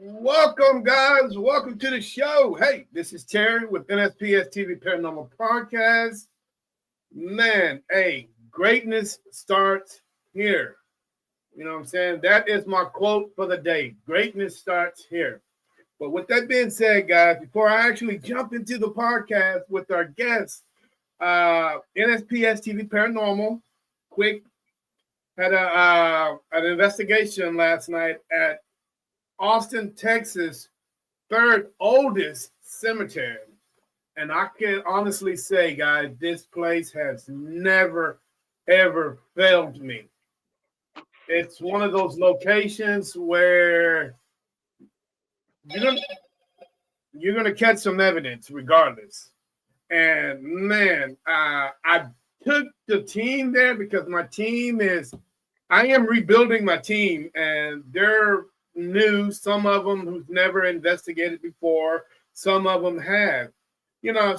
Welcome, guys. Welcome to the show. Hey, this is Terry with NSPS TV Paranormal Podcast. Man, hey, greatness starts here. You know what I'm saying? That is my quote for the day. Greatness starts here. But with that being said, guys, before I actually jump into the podcast with our guests, NSPS TV Paranormal, quick, had an investigation last night at Austin, Texas, third oldest cemetery. And I can honestly say, guys, this place has never, ever failed me. It's one of those locations where you're gonna, you're gonna catch some evidence regardless. And man, I took the team there because I am rebuilding my team, and they're new. Some of them who've never investigated before, some of them have.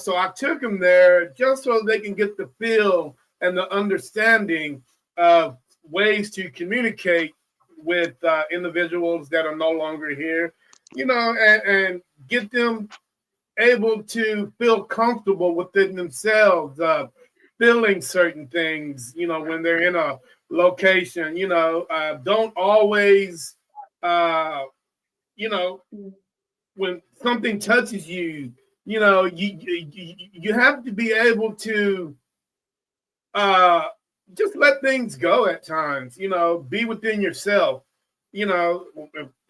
So I took them there just so they can get the feel and the understanding of ways to communicate with individuals that are no longer here, and get them able to feel comfortable within themselves, feeling certain things, when they're in a location, don't always, when something touches you, you have to be able to just let things go at times, be within yourself,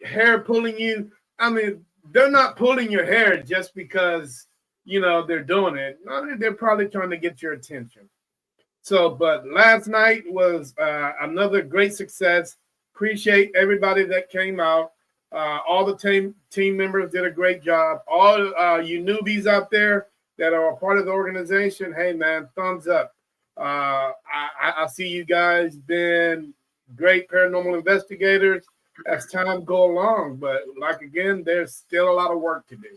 hair pulling you. I mean, they're not pulling your hair just because, they're doing it. No, they're probably trying to get your attention. So, but last night was another great success. Appreciate everybody that came out. All the team members did a great job. All you newbies out there that are a part of the organization, hey man, thumbs up. I see you guys been great paranormal investigators as time go along, but like again, there's still a lot of work to do.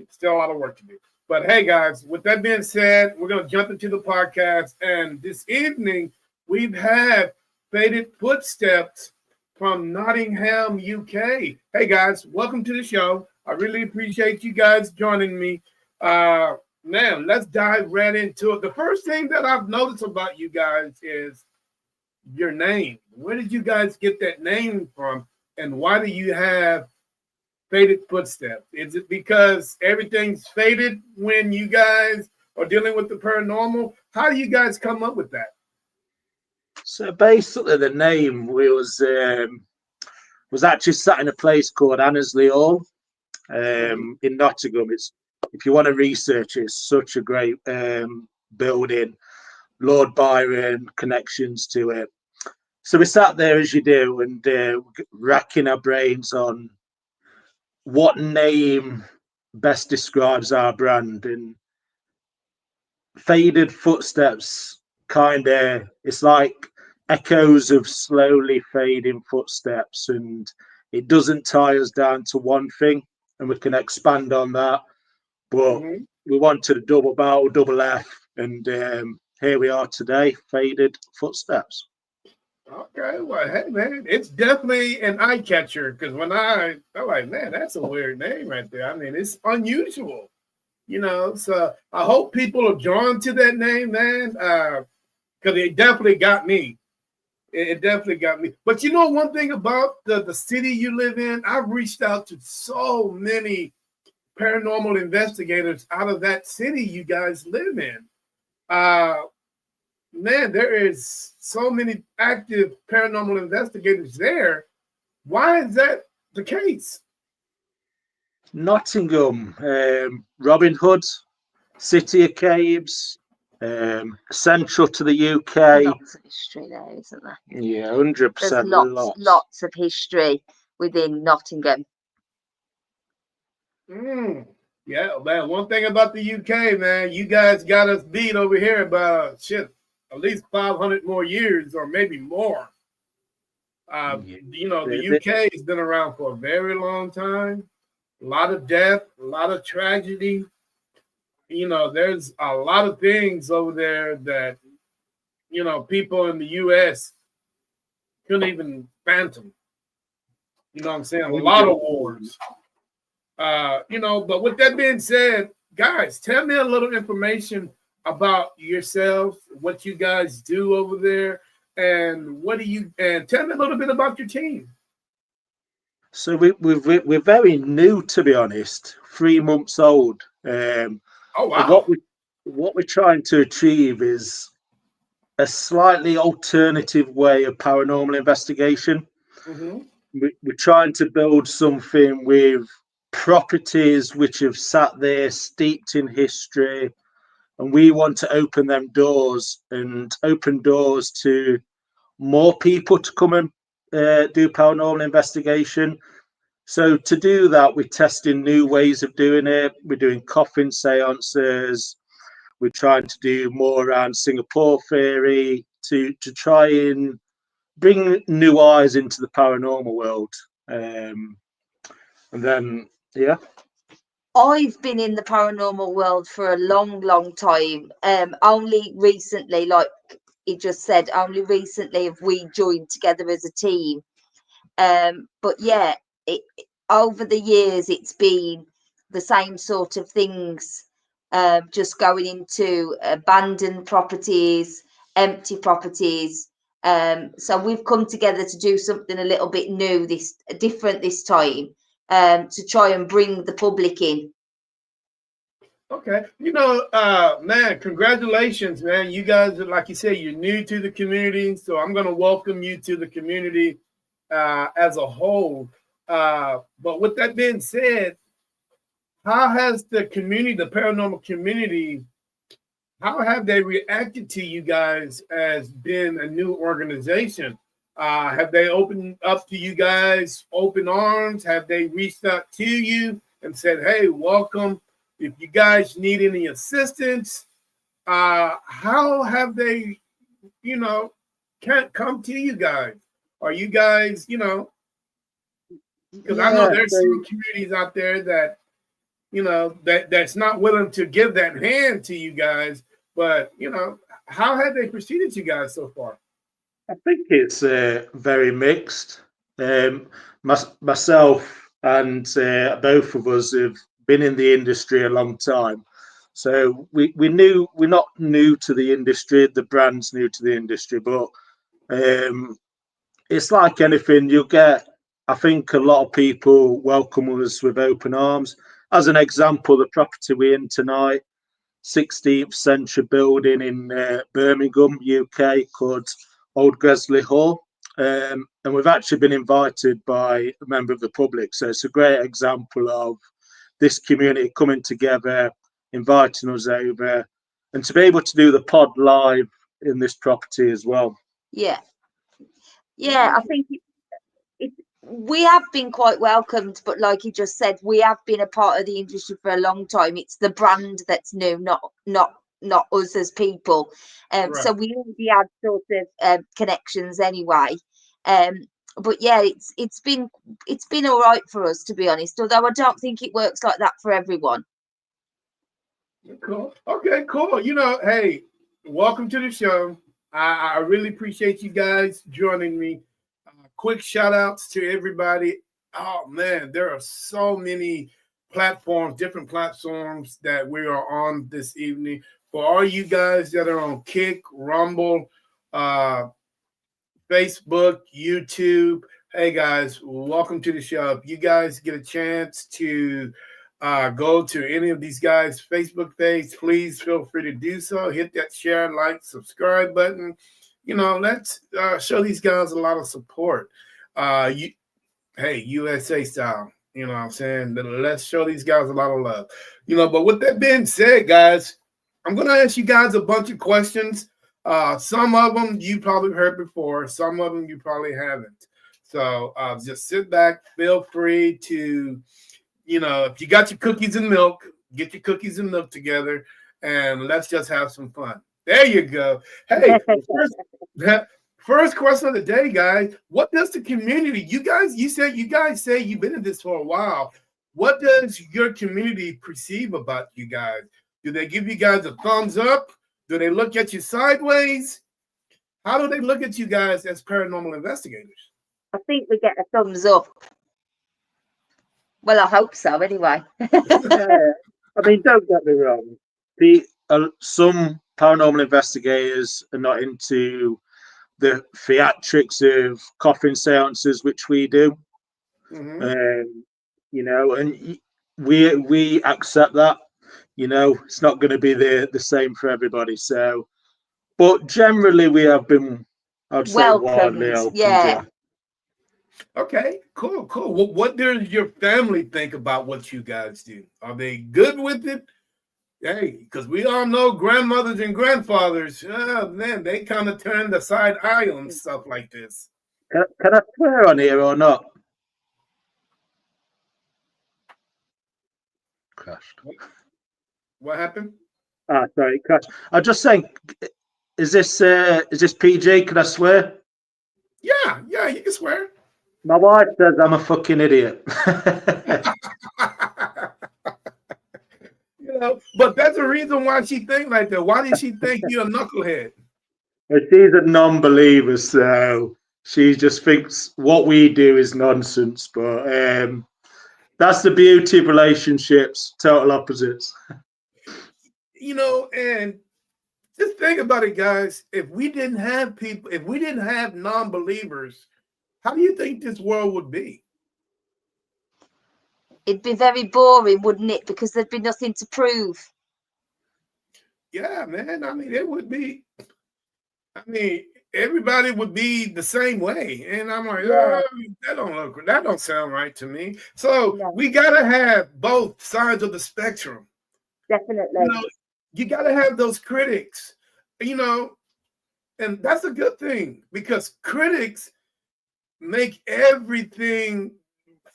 Still a lot of work to do. But hey, guys, with that being said, we're going to jump into the podcast. And this evening, we've had Faded Footsteps from Nottingham, UK. Hey, guys, welcome to the show. I really appreciate you guys joining me. Man, let's dive right into it. The first thing that I've noticed about you guys is your name. Where did you guys get that name from? And why do you have Faded Footsteps? Is it because everything's faded when you guys are dealing with the paranormal? How do you guys come up with that? So basically, the name was actually sat in a place called Annesley Hall in Nottingham. It's, if you want to research it, it's such a great building. Lord Byron connections to it. So we sat there as you do and racking our brains on what name best describes our brand. And Faded Footsteps, it's like echoes of slowly fading footsteps, and it doesn't tie us down to one thing, and we can expand on that. But we wanted a double barrel, double F, and here we are today, Faded Footsteps. Okay, well, hey man, it's definitely an eye catcher because when I'm like, man, that's a weird name right there. I mean, it's unusual, So I hope people are drawn to that name, man, because it definitely got me. It definitely got me. But one thing about the city you live in, I've reached out to so many paranormal investigators out of that city you guys live in. Man, there is so many active paranormal investigators there. Why is that the case? Nottingham, Robin Hood, City of Caves, central to the UK. Lots of history there, isn't there? Yeah, 100%. There's lots of history within Nottingham. Yeah, man. One thing about the UK, man, you guys got us beat over here by at least 500 more years or maybe more. The UK has been around for a very long time. A lot of death, a lot of tragedy. There's a lot of things over there that, people in the US couldn't even fathom. You know what I'm saying? A lot of awards. But with that being said, guys, tell me a little information about yourselves, what you guys do over there, and tell me a little bit about your team. So we're very new, to be honest. 3 months old. Oh And wow! what we're trying to achieve is a slightly alternative way of paranormal investigation. Mm-hmm. We're trying to build something with properties which have sat there steeped in history, and we want to open them doors and open doors to more people to come and do paranormal investigation. So to do that, we're testing new ways of doing it. We're doing coffin seances. We're trying to do more around Singapore theory to try and bring new eyes into the paranormal world. And then, yeah. I've been in the paranormal world for a long, long time. Only recently, like he just said, only recently have we joined together as a team. But yeah, over the years, it's been the same sort of things, just going into abandoned properties, empty properties. So we've come together to do something a little bit new, different this time, to try and bring the public in. Okay. Man, congratulations, man. You guys, like you said, you're new to the community. So I'm going to welcome you to the community as a whole. But with that being said, how has the community, the paranormal community, how have they reacted to you guys as being a new organization? Have they opened up to you guys open arms? Have they reached out to you and said, hey, welcome? If you guys need any assistance, how have they, can't come to you guys? Are you guys, because I know there's some communities out there that, that's not willing to give that hand to you guys. But, how have they preceded you guys so far? I think it's very mixed. Myself and both of us have been in the industry a long time. So we're not new to the industry, the brand's new to the industry, but it's like anything. I think a lot of people welcome us with open arms. As an example, the property we're in tonight, 16th century building in Birmingham, UK, called Old Gresley Hall. And we've actually been invited by a member of the public. So it's a great example of this community coming together, inviting us over, and to be able to do the pod live in this property as well. Yeah. I think we have been quite welcomed, but like you just said, we have been a part of the industry for a long time. It's the brand that's new, not us as people. Right. So we already had sort of connections anyway. But yeah, it's been all right for us, to be honest. Although I don't think it works like that for everyone. Cool. Okay, cool. Hey, welcome to the show. I really appreciate you guys joining me. Quick shout outs to everybody. Oh man, there are so many different platforms that we are on this evening. For all you guys that are on Kick, Rumble, Facebook, YouTube, hey guys, welcome to the show. If you guys get a chance to go to any of these guys' Facebook page, please feel free to do so. Hit that share, like, subscribe button. Let's show these guys a lot of support. Hey, USA style. You know what I'm saying? Let's show these guys a lot of love. But with that being said, guys, I'm going to ask you guys a bunch of questions. Some of them you probably heard before. Some of them you probably haven't. So just sit back. Feel free to, if you got your cookies and milk, get your cookies and milk together, and let's just have some fun. There you go. Hey, first question of the day, guys. What does the community, you guys say you've been in this for a while. What does your community perceive about you guys? Do they give you guys a thumbs up? Do they look at you sideways? How do they look at you guys as paranormal investigators? I think we get a thumbs up. Well, I hope so. Anyway. Yeah. I mean, don't get me wrong. Some paranormal investigators are not into the theatrics of coffin seances, which we do. Mm-hmm. You know, and we accept that. You know, it's not going to be the same for everybody. So, but generally, we have been, I'd say, widely Welcomed. open. Yeah. Yeah. Okay, cool. What does your family think about what you guys do? Are they good with it? Hey, because we all know grandmothers and grandfathers, man, they kind of turn the side eye on stuff like this. Can I swear on here or not? Crashed. What happened? Ah, sorry, crashed. I'm just saying, is this PG? Can I swear? Yeah, you can swear. My wife says I'm a fucking idiot. You know, but that's the reason why she think like that. Why did she think you're a knucklehead? She's a non-believer, so she just thinks what we do is nonsense. But that's the beauty of relationships, total opposites. You know, and just think about it, guys. If we didn't have people, if we didn't have non-believers, how do you think this world would be? It'd be very boring, wouldn't it? Because there'd be nothing to prove. Yeah, man. I mean, it would be. I mean, everybody would be the same way, and I'm like, Yeah. that don't sound right to me. So No, we gotta have both sides of the spectrum. definitely. You know, you gotta have those critics. You know, and that's a good thing because critics make everything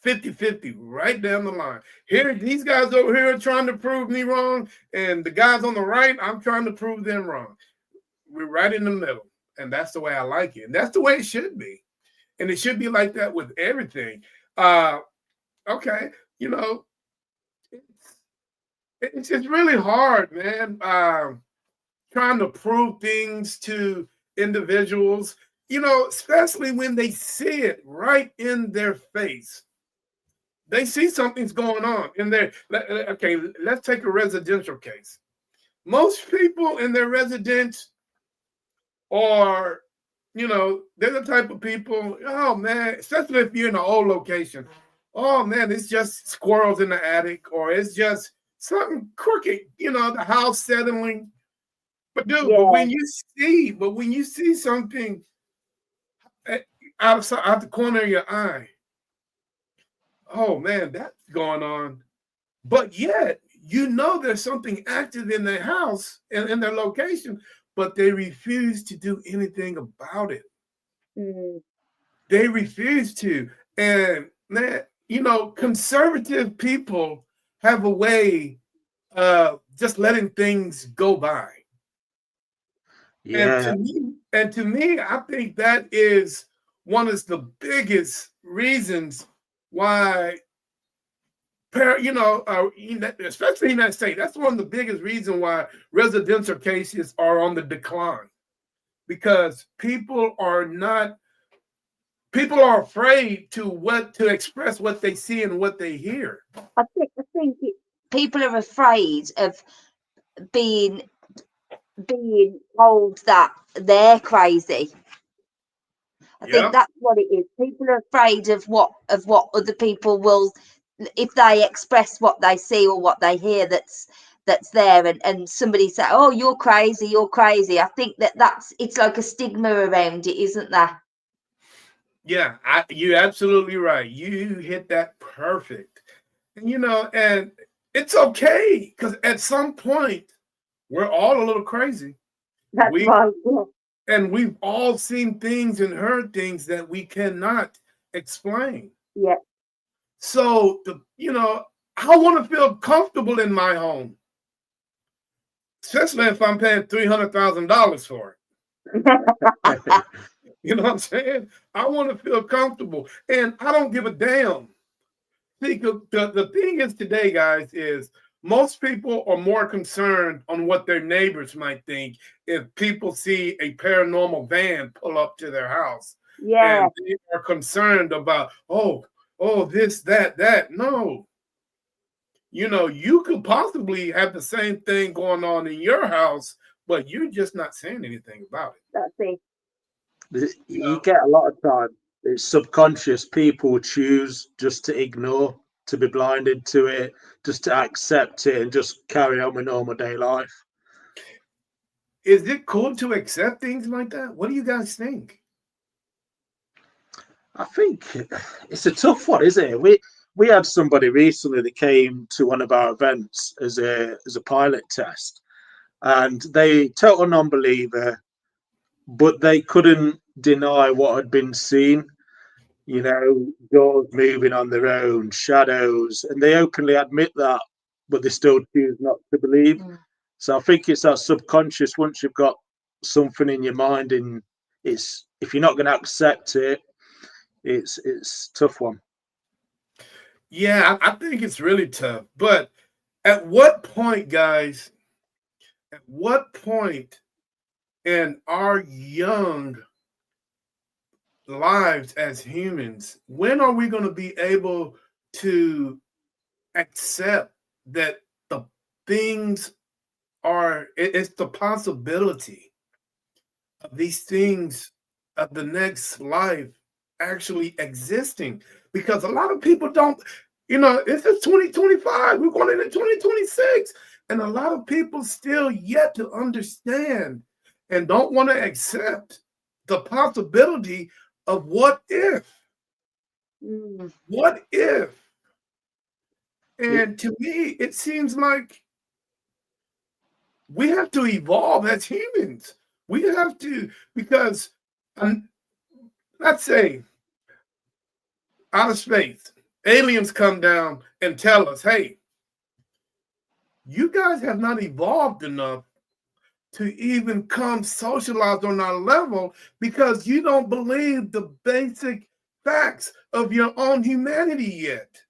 50-50 right down the line. Here, these guys over here are trying to prove me wrong, and the guys on the right, I'm trying to prove them wrong. We're right in the middle, and that's the way I like it, and that's the way it should be, and it should be like that with everything. Okay, you know, it's really hard, man. Trying to prove things to individuals, you know, especially when they see it right in their face. They see something's going on in there. Okay, let's take a residential case. Most people in their residence are, you know, they're the type of people, oh man, especially if you're in an old location. Oh man, it's just squirrels in the attic, or it's just something crooked, you know, the house settling. But dude, Yeah. but when you see something out the corner of your eye, oh man, that's going on. But yet, you know there's something active in their house and in their location, but they refuse to do anything about it. Mm. They refuse to. And man, you know, conservative people have a way of just letting things go by. And Yeah, to me, I think that is one of the biggest reasons why, especially in the United States, that's one of the biggest reasons why residential cases are on the decline, because people are afraid to express what they see and what they hear. I think people are afraid of being told that they're crazy. I think that's what it is. People are afraid of what other people will, if they express what they see or what they hear that's there, and somebody say, oh, you're crazy. I think it's like a stigma around it, isn't there? Yeah, you're absolutely right. You hit that perfect. And you know, and it's okay, because at some point we're all a little crazy. That's We right. Yeah. and we've all seen things and heard things that we cannot explain. Yeah. So I want to feel comfortable in my home, especially if I'm paying $300,000 for it. You know what I'm saying? I want to feel comfortable, and I don't give a damn. See, the thing is today, guys, is most people are more concerned on what their neighbors might think if people see a paranormal van pull up to their house. Yeah. And they are concerned about, oh, oh, this, that. No. You could possibly have the same thing going on in your house, but you're just not saying anything about it. That's it. You get a lot of time. It's subconscious. People choose just to ignore, to be blinded to it, just to accept it and just carry on with normal day life. Is it cool to accept things like that? What do you guys think? I think it's a tough one, isn't it? We had somebody recently that came to one of our events as a pilot test, and they total non-believer, but they couldn't deny what had been seen. Doors moving on their own, shadows, and they openly admit that, but they still choose not to believe. Mm. So I think it's that subconscious. Once you've got something in your mind, and it's if you're not going to accept it, it's a tough one. Yeah, I think it's really tough. But at what point, guys, at what point in our young lives as humans, when are we going to be able to accept that the things it's the possibility of these things of the next life actually existing? Because a lot of people don't, it's just 2025, we're going into 2026, and a lot of people still yet to understand and don't want to accept the possibility of what if. What if? And to me, it seems like we have to evolve as humans. We have to, because let's say out of space, aliens come down and tell us, hey, you guys have not evolved enough to even come socialize on our level because you don't believe the basic facts of your own humanity yet.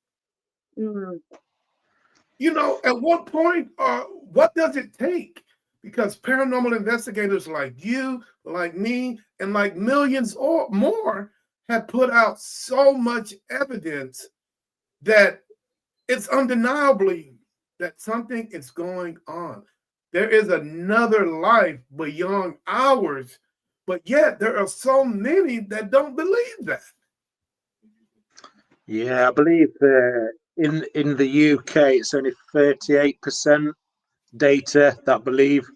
At what point, what does it take? Because paranormal investigators like you, like me, and like millions or more have put out so much evidence that it's undeniably that something is going on. There is another life beyond ours, but yet there are so many that don't believe that. Yeah, I believe in the UK it's only 38% data that believe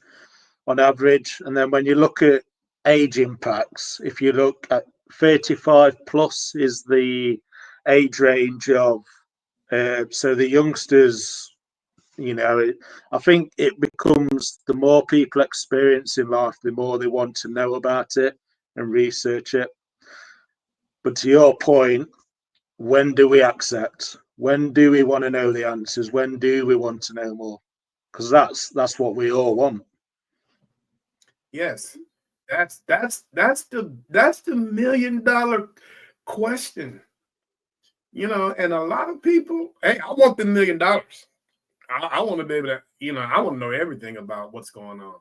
on average, and then when you look at age impacts, if you look at 35 plus is the age range of so the youngsters. I think it becomes the more people experience in life, the more they want to know about it and research it. But to your point, when do we accept? When do we want to know the answers? When do we want to know more? Because that's what we all want. Yes, that's the $1 million question. And a lot of people, hey, I want the $1 million. I want to be able to, I want to know everything about what's going on.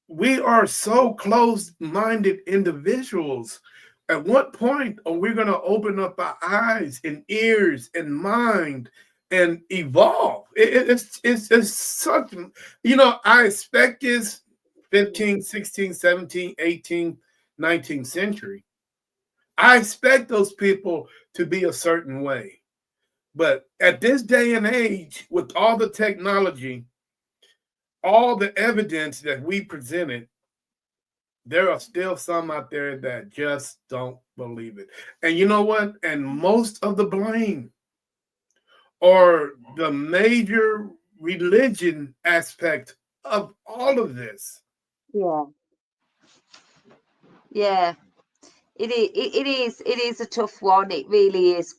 We are so closed-minded individuals. At what point are we going to open up our eyes and ears and mind and evolve? It's such, I expect this 15th, 16th, 17th, 18th, 19th century. I expect those people to be a certain way. But at this day and age, with all the technology, all the evidence that we presented, there are still some out there that just don't believe it. And you know what? And most of the blame or the major religion aspect of all of this. Yeah. It is a tough one. It really is.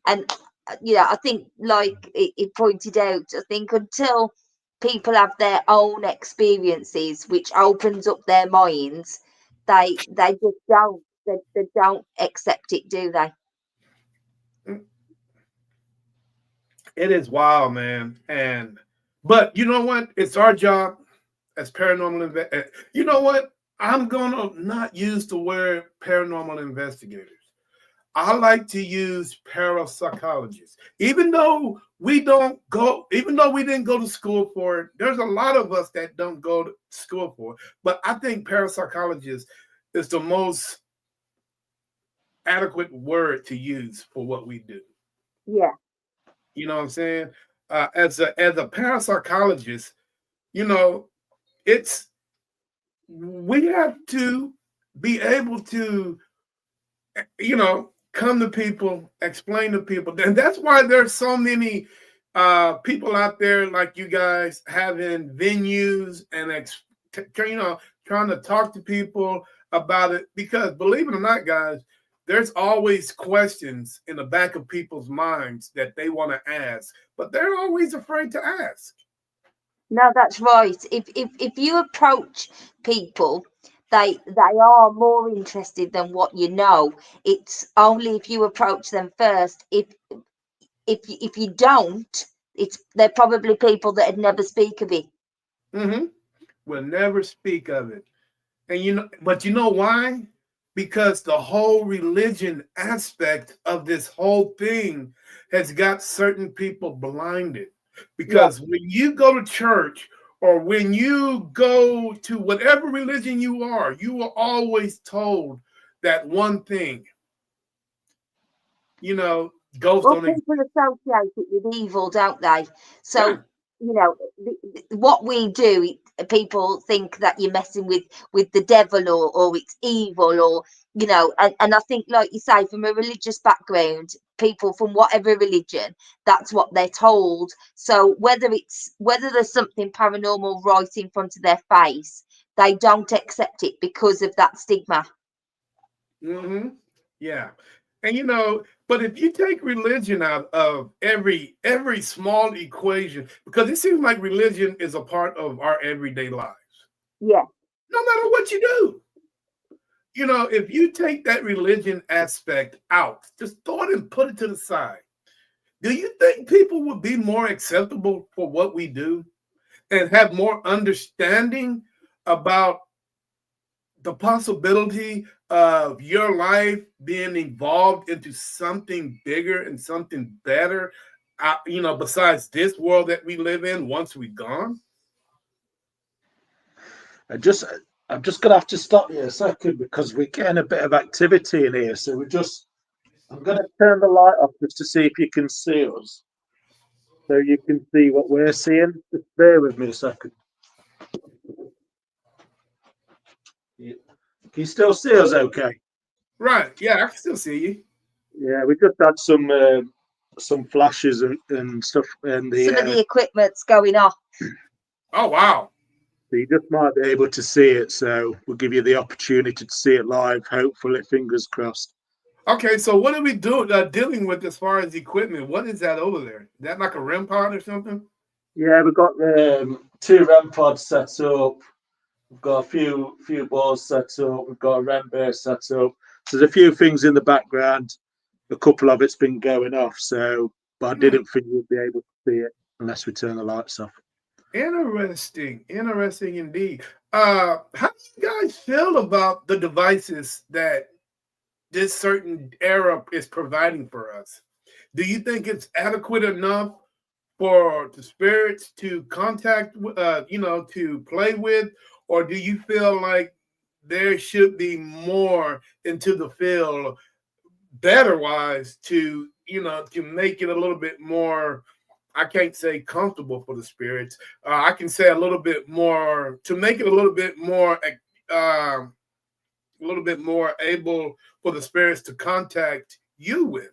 And I think like it pointed out, I think until people have their own experiences, which opens up their minds, they just they don't accept it, do they? It is wild, man. But you know what? It's our job as paranormal. You know what? I'm gonna not use the word paranormal investigators. I like to use parapsychologists. Even though we didn't go to school for it, there's a lot of us that don't go to school for it. But I think parapsychologist is the most adequate word to use for what we do. Yeah. You know what I'm saying? As a parapsychologist, you know, it's we have to be able to, come to people, explain to people. And that's why there's so many people out there like you guys having venues and trying to talk to people about it, because believe it or not, guys, there's always questions in the back of people's minds that they want to ask, but they're always afraid to ask. No, that's right. If you approach people, they are more interested than what you know. It's only if you approach them first. If you don't, they're probably people that would never speak of it. Mm-hmm. We'll never speak of it. But you know why? Because the whole religion aspect of this whole thing has got certain people blinded. Yeah. Because when you go to church or when you go to whatever religion you are always told that one thing, ghosts Well, don't exist. people associate it with evil, don't they? So, Yeah. what we do, people think that you're messing with the devil, or it's evil, or and I think, like you say, from a religious background, people from whatever religion, that's what they're told. So whether there's something paranormal right in front of their face, they don't accept it because of that stigma. Mm-hmm. Yeah. But if you take religion out of every small equation, because it seems like religion is a part of our everyday lives, Yeah. no matter what you do. If you take that religion aspect out, just throw it and put it to the side, do you think people would be more acceptable for what we do and have more understanding about the possibility of your life being involved into something bigger and something better, besides this world that we live in once we're gone? I'm just gonna have to stop you a second because we're getting a bit of activity in here. So I'm gonna turn the light off just to see if you can see us, so you can see what we're seeing. Just bear with me a second. Can you still see us? Okay. Right. Yeah, I can still see you. Yeah, we just had some flashes and stuff in the Some of the equipment's going off. Oh, wow. So you just might be able to see it. So we'll give you the opportunity to see it live. Hopefully, fingers crossed. Okay, so what are we dealing with as far as equipment? What is that over there? Is that like a REM pod or something? Yeah, we've got two REM pods set up. We've got a few balls set up. We've got a REM base set up. So there's a few things in the background. A couple of it's been going off. But I didn't think you'd be able to see it unless we turn the lights off. Interesting indeed. How do you guys feel about the devices that this certain era is providing for us? Do you think it's adequate enough for the spirits to contact, to play with, or do you feel like there should be more into the field, better wise, to make it a little bit more? I can't say comfortable for the spirits. I can say a little bit more to make it a little bit more able for the spirits to contact you with.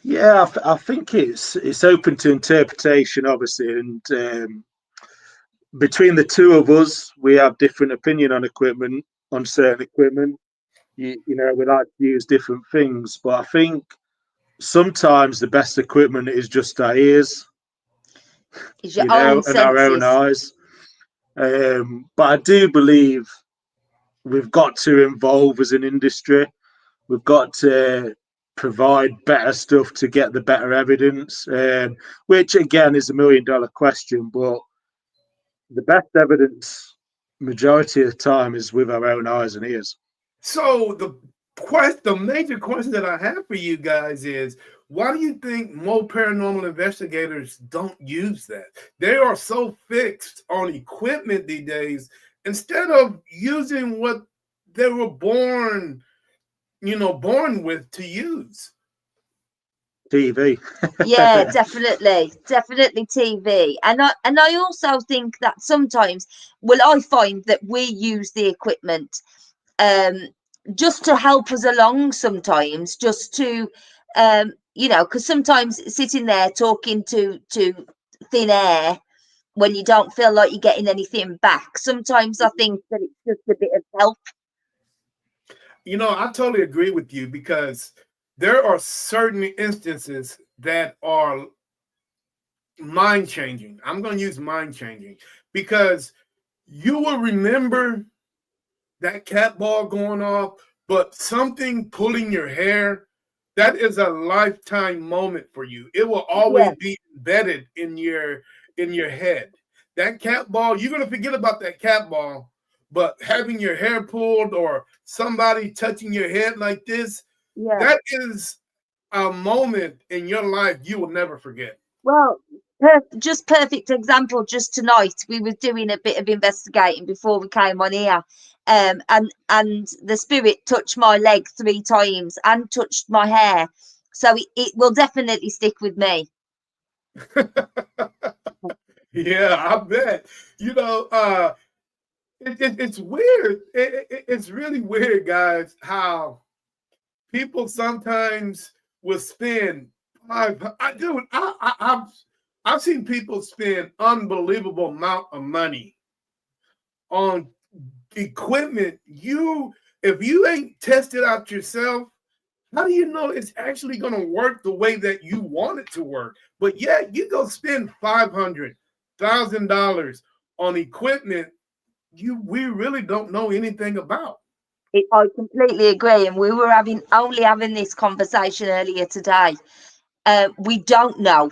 Yeah, I think it's open to interpretation, obviously, and between the two of us, we have different opinion on certain equipment. We like to use different things, but I think sometimes the best equipment is just our ears, Is your own and our own senses. eyes. But I do believe we've got to involve as an industry. We've got to provide better stuff to get the better evidence, which again is $1 million question. But the best evidence majority of the time is with our own eyes and ears. So the major question that I have for you guys is, why do you think more paranormal investigators don't use that? They are so fixed on equipment these days instead of using what they were born with to use. TV. Yeah, definitely TV. And I also think that sometimes, well, I find that we use the equipment just to help us along, sometimes just to because sometimes sitting there talking to thin air when you don't feel like you're getting anything back, sometimes I think that it's just a bit of help. I totally agree with you, because there are certain instances that are mind changing. I'm going to use mind changing, because you will remember that cat ball going off, but something pulling your hair, that is a lifetime moment for you. It will always Yeah. be embedded in your head. That cat ball, you're going to forget about that cat ball, but having your hair pulled or somebody touching your head like this, Yeah. that is a moment in your life you will never forget. Well, just perfect example. Just tonight, we were doing a bit of investigating before we came on here, and the spirit touched my leg 3 times and touched my hair, so it will definitely stick with me. Yeah, I bet. It's weird. It's really weird, guys, how people sometimes will spend I've seen people spend unbelievable amount of money on equipment. If you ain't tested out yourself, how do you know it's actually going to work the way that you want it to work? But yeah, you go spend $500,000 on equipment we really don't know anything about. I completely agree, and we were only having this conversation earlier today. We don't know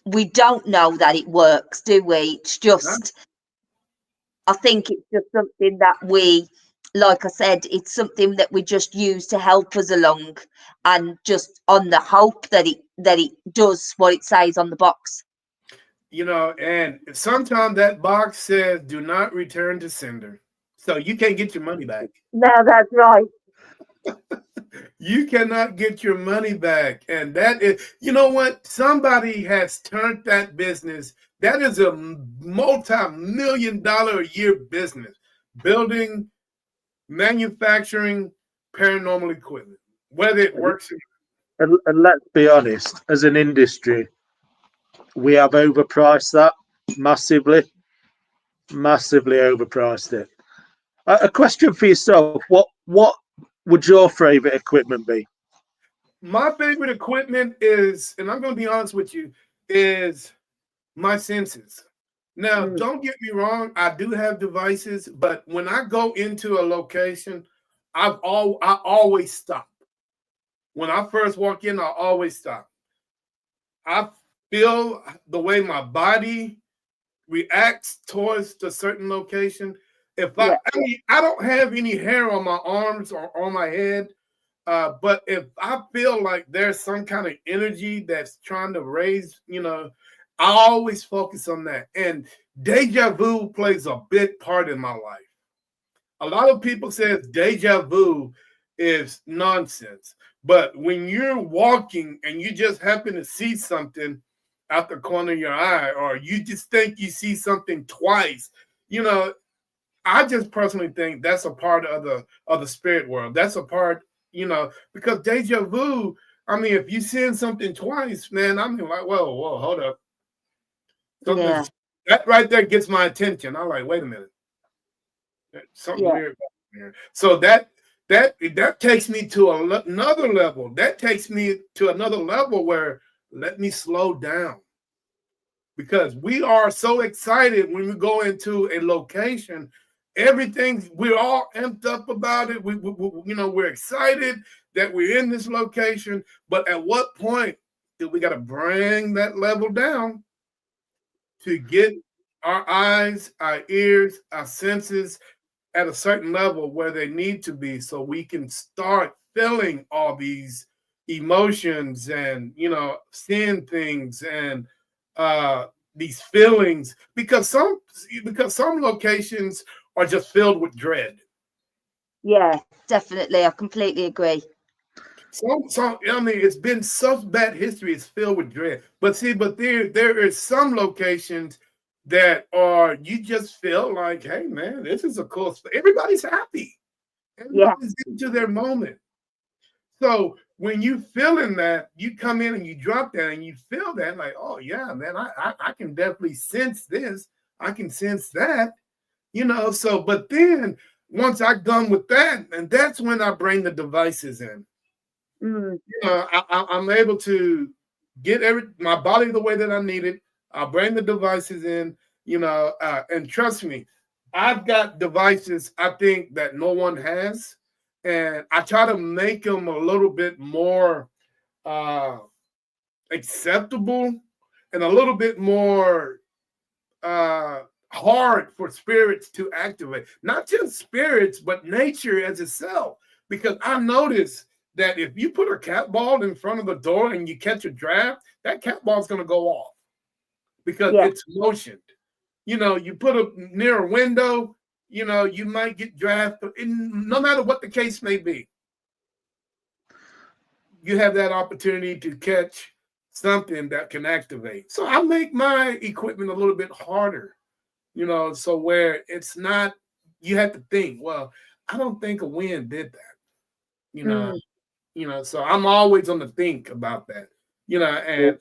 that it works, do we? It's just, I think it's just something that we, like I said, it's something that we just use to help us along, and just on the hope that it does what it says on the box. And sometimes that box says do not return to sender. So you can't get your money back. No, that's right. You cannot get your money back. And that is, you know what? Somebody has turned that business. That is a multi-million-dollar a year business. Building, manufacturing paranormal equipment, whether it works or not. And let's be honest, as an industry, we have overpriced that massively overpriced it. A question for yourself: what would your favorite equipment be? My favorite equipment is, and I'm going to be honest with you, is my senses. Now, don't get me wrong, I do have devices, but when I go into a location, I always stop. When I first walk in, I always stop. I feel the way my body reacts towards the certain location. I don't have any hair on my arms or on my head, but if I feel like there's some kind of energy that's trying to raise, I always focus on that. And deja vu plays a big part in my life. A lot of people say deja vu is nonsense. But when you're walking and you just happen to see something out the corner of your eye, or you just think you see something twice, I just personally think that's a part of the spirit world. That's a part, because deja vu, I mean, if you see something twice, man, I mean, like, whoa, hold up. That right there gets my attention. I'm like, wait a minute. Something weird here. So that takes me to another level. That takes me to another level where let me slow down. Because we are so excited when we go into a location, we're all amped up about it. We're excited that we're in this location, but at what point do we got to bring that level down to get our eyes, our ears, our senses at a certain level where they need to be so we can start feeling all these emotions and seeing things and these feelings because some locations are just filled with dread. Yeah, definitely. I completely agree. Some I mean, it's been such bad history. It's filled with dread. But see, there is some locations that are you just feel like, hey man, this is a cool. Everybody's happy. Yeah. Everybody's into their moment. So when you feeling that, you come in and you drop that and you feel that, like, oh yeah, man, I can definitely sense this. I can sense that. So but then once I'm done with that, and that's when I bring the devices in. Mm. I'm able to get my body the way that I need it. I'll bring the devices in, and trust me, I've got devices I think that no one has, and I try to make them a little bit more acceptable and a little bit more hard for spirits to activate. Not just spirits, but nature as itself. Because I noticed that if you put a cat ball in front of the door and you catch a draft, that cat ball is going to go off because it's motioned. You put it near a window, you might get drafted. No matter what the case may be, you have that opportunity to catch something that can activate. So I make my equipment a little bit harder. So where it's not, you have to think, well, I don't think a wind did that, so I'm always on the think about that, and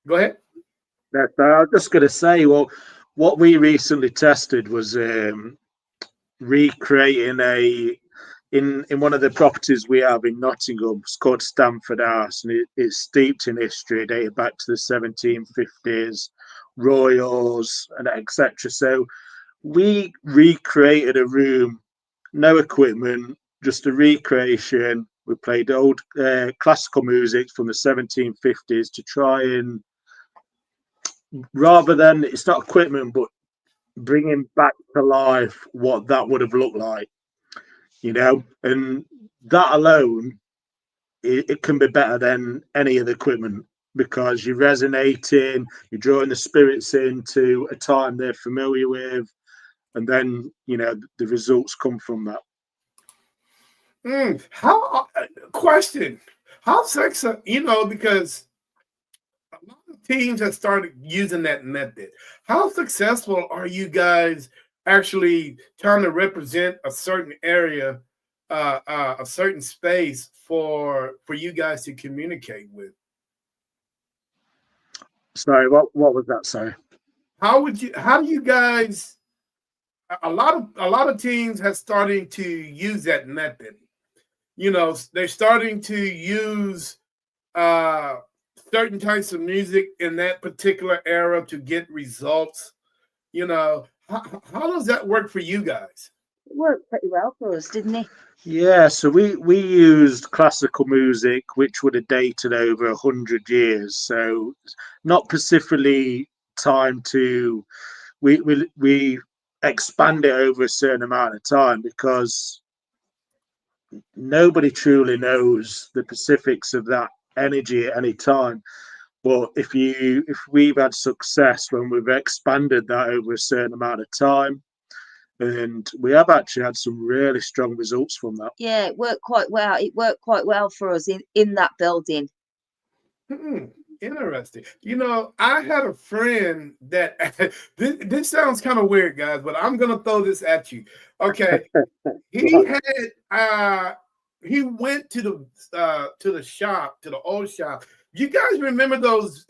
go ahead. I was just going to say, well, what we recently tested was recreating in one of the properties we have in Nottingham. It's called Stamford House, and it's steeped in history, dated back to the 1750s, royals, and etc. So we recreated a room, no equipment, just a recreation. We played old classical music from the 1750s to try and, rather than, it's not equipment, but bringing back to life what that would have looked like, and that alone, it can be better than any of the equipment because you're resonating, you're drawing the spirits into a time they're familiar with, and then the results come from that. How question? How successful? Because a lot of teams have started using that method. How successful are you guys actually trying to represent a certain area, a certain space for you guys to communicate with? Sorry, what was that? Sorry. How do you guys? A lot of teams have started to use that method. They're starting to use certain types of music in that particular era to get results. How does that work for you guys? It worked pretty well for us, didn't it? Yeah, so we used classical music, which would have dated over 100 years. So not specifically time to we expand it over a certain amount of time because nobody truly knows the specifics of that energy at any time. But if we've had success when we've expanded that over a certain amount of time, and we have actually had some really strong results from that. Yeah, it worked quite well. It worked quite well for us in that building. Interesting. I had a friend that this sounds kind of weird, guys, but I'm gonna throw this at you. Okay. He went to the shop, to the old shop. You guys remember those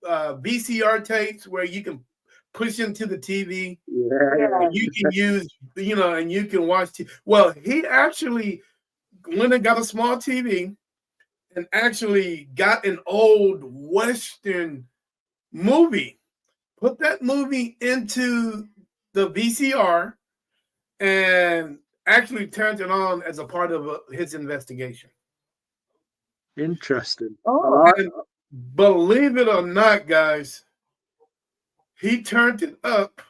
VCR tapes where you can push into the TV? Yeah. You can use, and you can watch TV. Well, he actually went and got a small TV and actually got an old Western movie, put that movie into the VCR, and actually turned it on as a part of his investigation. Interesting. Oh, And believe it or not, guys, he turned it up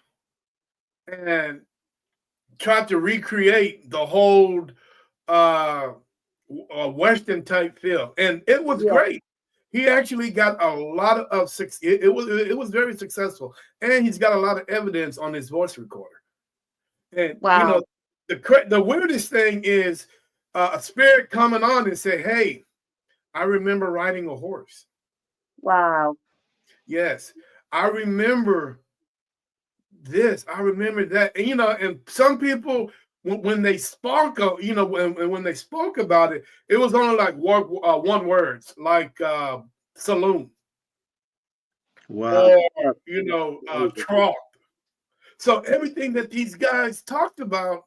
and tried to recreate the whole uh, Western type feel, and it was Yeah. great. He actually got a lot of success. It was very successful, and he's got a lot of evidence on his voice recorder. And you Wow. know, the weirdest thing is a spirit coming on and say, "Hey, I remember riding a horse. Wow. Yes, I remember this. I remember that." And and some people when they spoke, when they spoke about it, it was only like one words, like saloon Wow. or trough. So everything that these guys talked about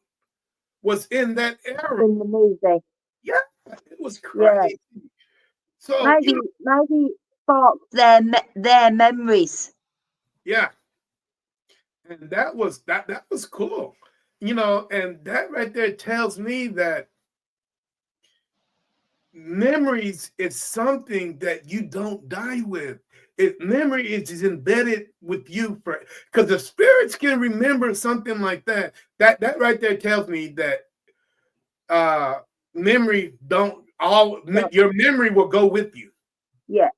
was in that era. In the movie. Yeah, it was Yeah. crazy. So Maybe sparked their memories. yeah, and that was cool. And that right there tells me that memories is something that you don't die with. Memory is just embedded with you for because the spirits can remember something like that. That right there tells me that memory don't all Yeah. your memory will go with you. Yeah.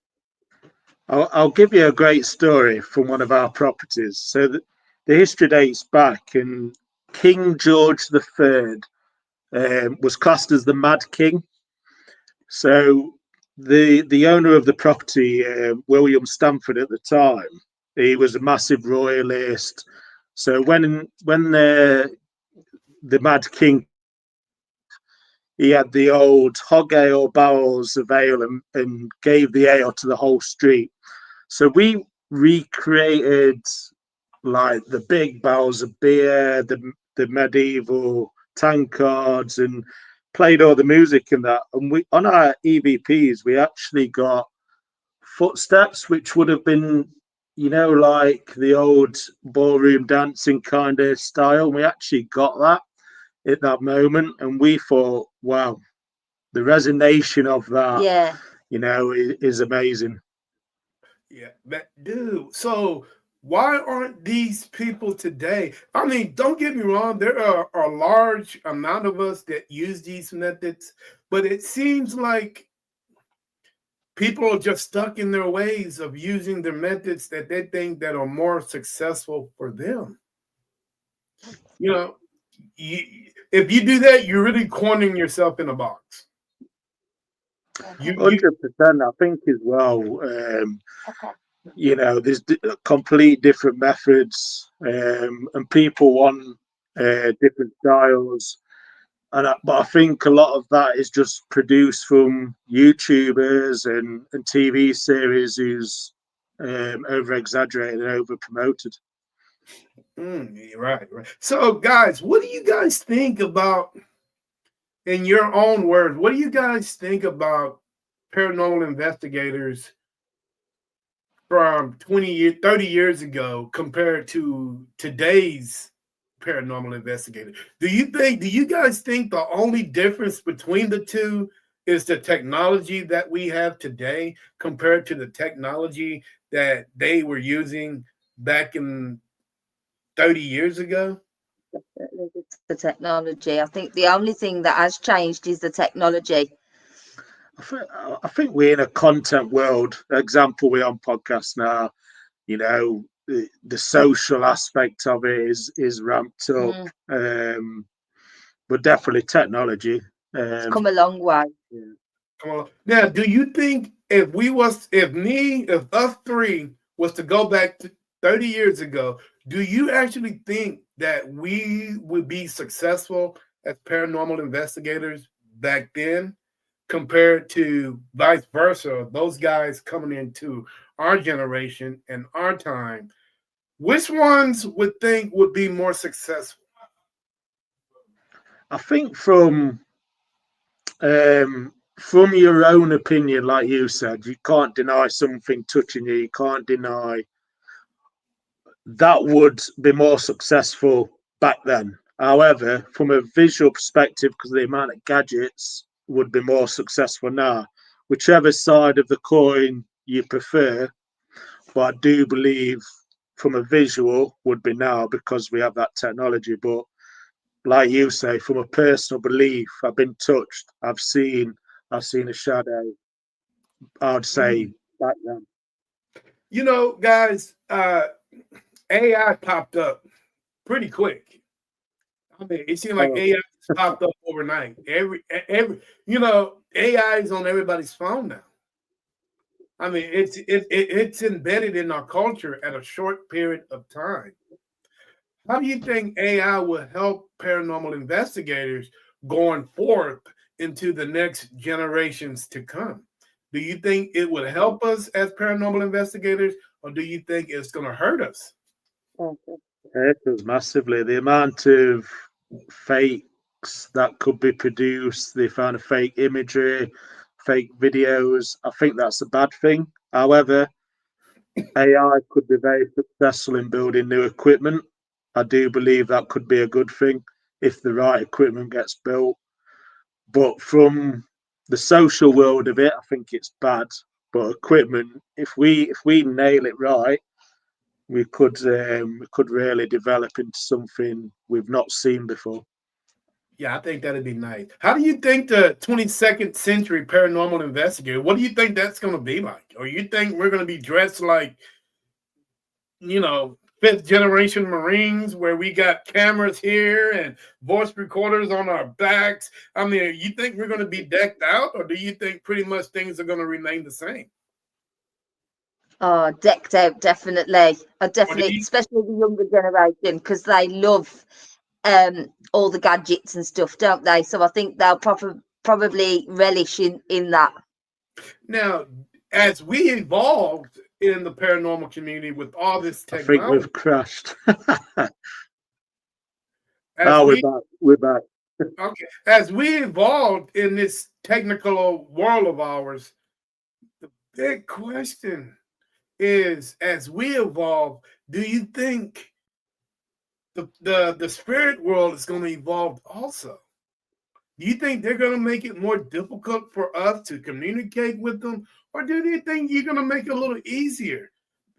I'll give you a great story from one of our properties. So the history dates back, and King George III was classed as the Mad King. So the owner of the property, William Stamford, at the time, he was a massive royalist. So when the Mad King, he had the old hog ale barrels of ale and gave the ale to the whole street. So we recreated like the big barrels of beer, the medieval tankards, and played all the music in that. And we on our EVPs, we actually got footsteps, which would have been, like the old ballroom dancing kind of style. We actually got that at that moment, and we thought, wow, the resonation of that, Yeah. is amazing. Yeah, but dude, so why aren't these people today? I mean, don't get me wrong, there are a large amount of us that use these methods, but it seems like people are just stuck in their ways of using the methods that they think that are more successful for them. You know, if you do that, you're really cornering yourself in a box. You 100%. I think as well. Okay. There's complete different methods, and people want different styles. But I think a lot of that is just produced from YouTubers and TV series who's over exaggerated and over promoted. right, right. So, guys, what do you guys think about, in your own words, what do you guys think about paranormal investigators from 20 years, 30 years ago compared to today's paranormal investigator? Do you guys think the only difference between the two is the technology that we have today compared to the technology that they were using back in 30 years ago? It's the technology. I think the only thing that has changed is the technology. I think we're in a content world. Example, we're on podcast now. The social aspect of it is ramped up, but definitely technology. It's come a long way. Come on. Now, do you think if us three was to go back to 30 years ago, do you actually think that we would be successful as paranormal investigators back then compared to vice versa, those guys coming into our generation and our time? Which ones would think would be more successful? I think from your own opinion, like you said, you can't deny something touching you. You can't deny that would be more successful back then. However, from a visual perspective, because the amount of gadgets would be more successful now, whichever side of the coin you prefer. But I do believe from a visual would be now because we have that technology. But like you say, from a personal belief, I've been touched. I've seen a shadow. I'd say back then. You know, guys, AI popped up pretty quick. I mean, it seemed like Oh, AI just popped up overnight. AI is on everybody's phone now. I mean, it's embedded in our culture at a short period of time. How do you think AI will help paranormal investigators going forth into the next generations to come? Do you think it would help us as paranormal investigators, or do you think it's going to hurt us? it was massively. The amount of fakes that could be produced, they found a fake imagery, fake videos. I think that's a bad thing. However, AI could be very successful in building new equipment. I do believe that could be a good thing if the right equipment gets built. But from the social world of it, I think it's bad. But equipment, if we nail it right, we could really develop into something we've not seen before. Yeah, I think that'd be nice. How do you think the 22nd century paranormal investigator, what do you think that's going to be like? Or you think we're going to be dressed like, fifth generation Marines where we got cameras here and voice recorders on our backs? I mean, you think we're going to be decked out, or do you think pretty much things are going to remain the same? Oh, decked out, definitely. I Or do definitely, you, especially the younger generation, because they love all the gadgets and stuff, don't they? So I think they'll probably relish in that. now, as we evolved in the paranormal community with all this I think technology, we've crashed. as Oh, we're we back. We're back. okay, as we evolved in this technical world of ours, the big question is, as we evolve, do you think the spirit world is going to evolve also? Do you think they're going to make it more difficult for us to communicate with them, or do you think you're going to make it a little easier?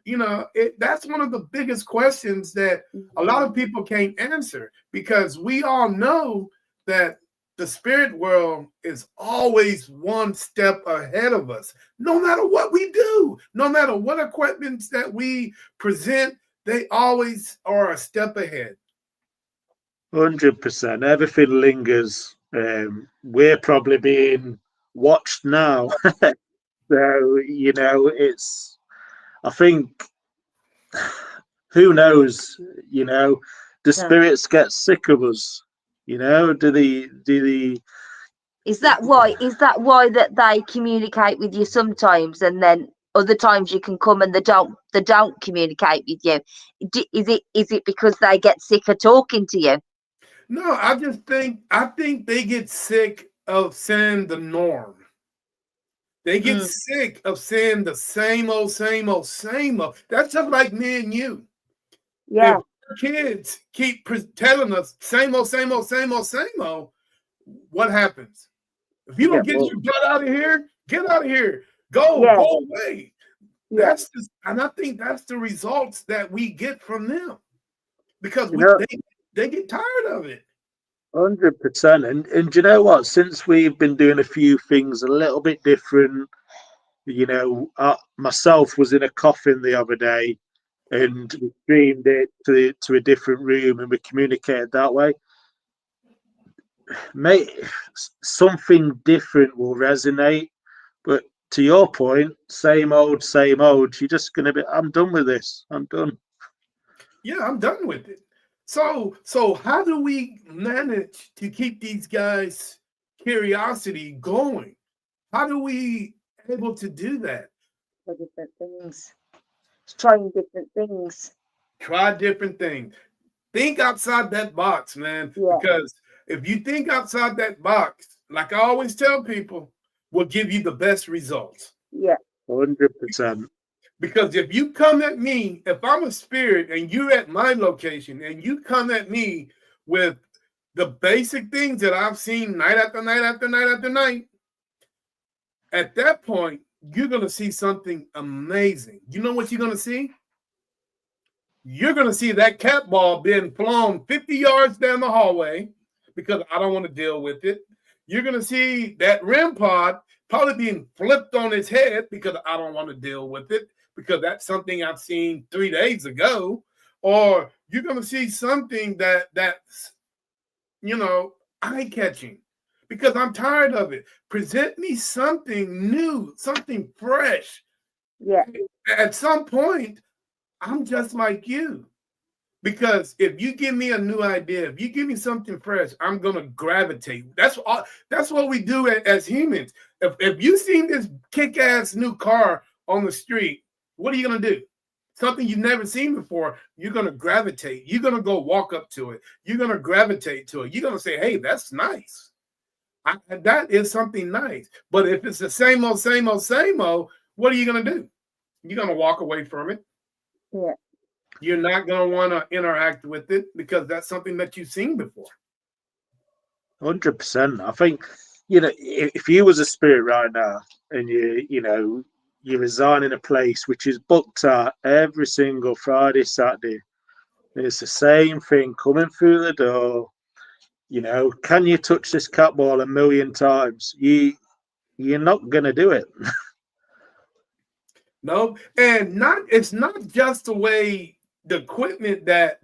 That's one of the biggest questions that a lot of people can't answer, because we all know that the spirit world is always one step ahead of us. No matter what we do, no matter what equipments that we present, they always are a step ahead. 100%. Everything lingers. We're probably being watched now. So, it's, I think, who knows, the Yeah. spirits get sick of us, do they, Is that why? Is that why that they communicate with you sometimes, and then other times you can come and they don't communicate with you? Is it because they get sick of talking to you? No, I think they get sick of saying the norm. They get Mm, sick of saying the same old, same old, same old. That's just like me and you. If yeah, our kids keep telling us same old, same old, same old, same old, what happens? If you you don't get get more? your butt out of here, get out of here. Go, yeah, go away. yeah. And I think that's the results that we get from them, because You know, they get tired of it. 100%. And do you know what? Since we've been doing a few things a little bit different, myself was in a coffin the other day, and we streamed it to a different room, and we communicated that way. Mate, something different will resonate. But to your point, same old, same old. You're just gonna be. I'm done with this. I'm done. Yeah, I'm done with it. So how do we manage to keep these guys' curiosity going? How do we able to do that? For different things, trying different things. Try different things. Think outside that box, man. Yeah, Because if you think outside that box, like I always tell people, will give you the best results. yeah, 100%. Because if you come at me, if I'm a spirit and you're at my location and you come at me with the basic things that I've seen night after night after night after night, at that point, you're going to see something amazing. You know what you're going to see? you're going to see that cat ball being flown 50 yards down the hallway because I don't want to deal with it. You're going to see that REM pod probably being flipped on its head because I don't want to deal with it because that's something I've seen 3 days ago. Or you're going to see something that's, eye-catching because I'm tired of it. Present me something new, something fresh. Yeah. At some point, I'm just like you. Because if you give me a new idea, if you give me something fresh, I'm gonna gravitate. That's what we do as humans. If you seen this kick-ass new car on the street, what are you gonna do? Something you've never seen before, you're gonna gravitate. You're gonna go walk up to it. You're gonna gravitate to it. You're gonna say, "Hey, that's nice. That is something nice." But if it's the same old, same old, same old, what are you gonna do? You're gonna walk away from it. Yeah. You're not going to want to interact with it because that's something that you've seen before. 100%. I think, if you was a spirit right now and you resign in a place which is booked out every single Friday, Saturday, it's the same thing coming through the door. Can you touch this cat ball 1,000,000 times? You're not going to do it. No, and it's not just the way the equipment that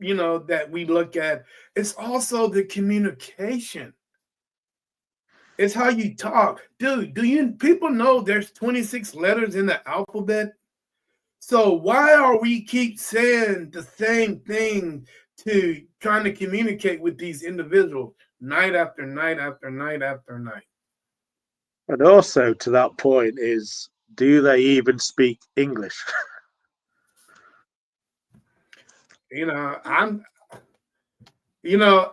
we look at. It's also the communication. It's how you talk. Dude, people know there's 26 letters in the alphabet? So why are we keep saying the same thing to trying to communicate with these individuals night after night after night after night? And also to that point is, do they even speak English? I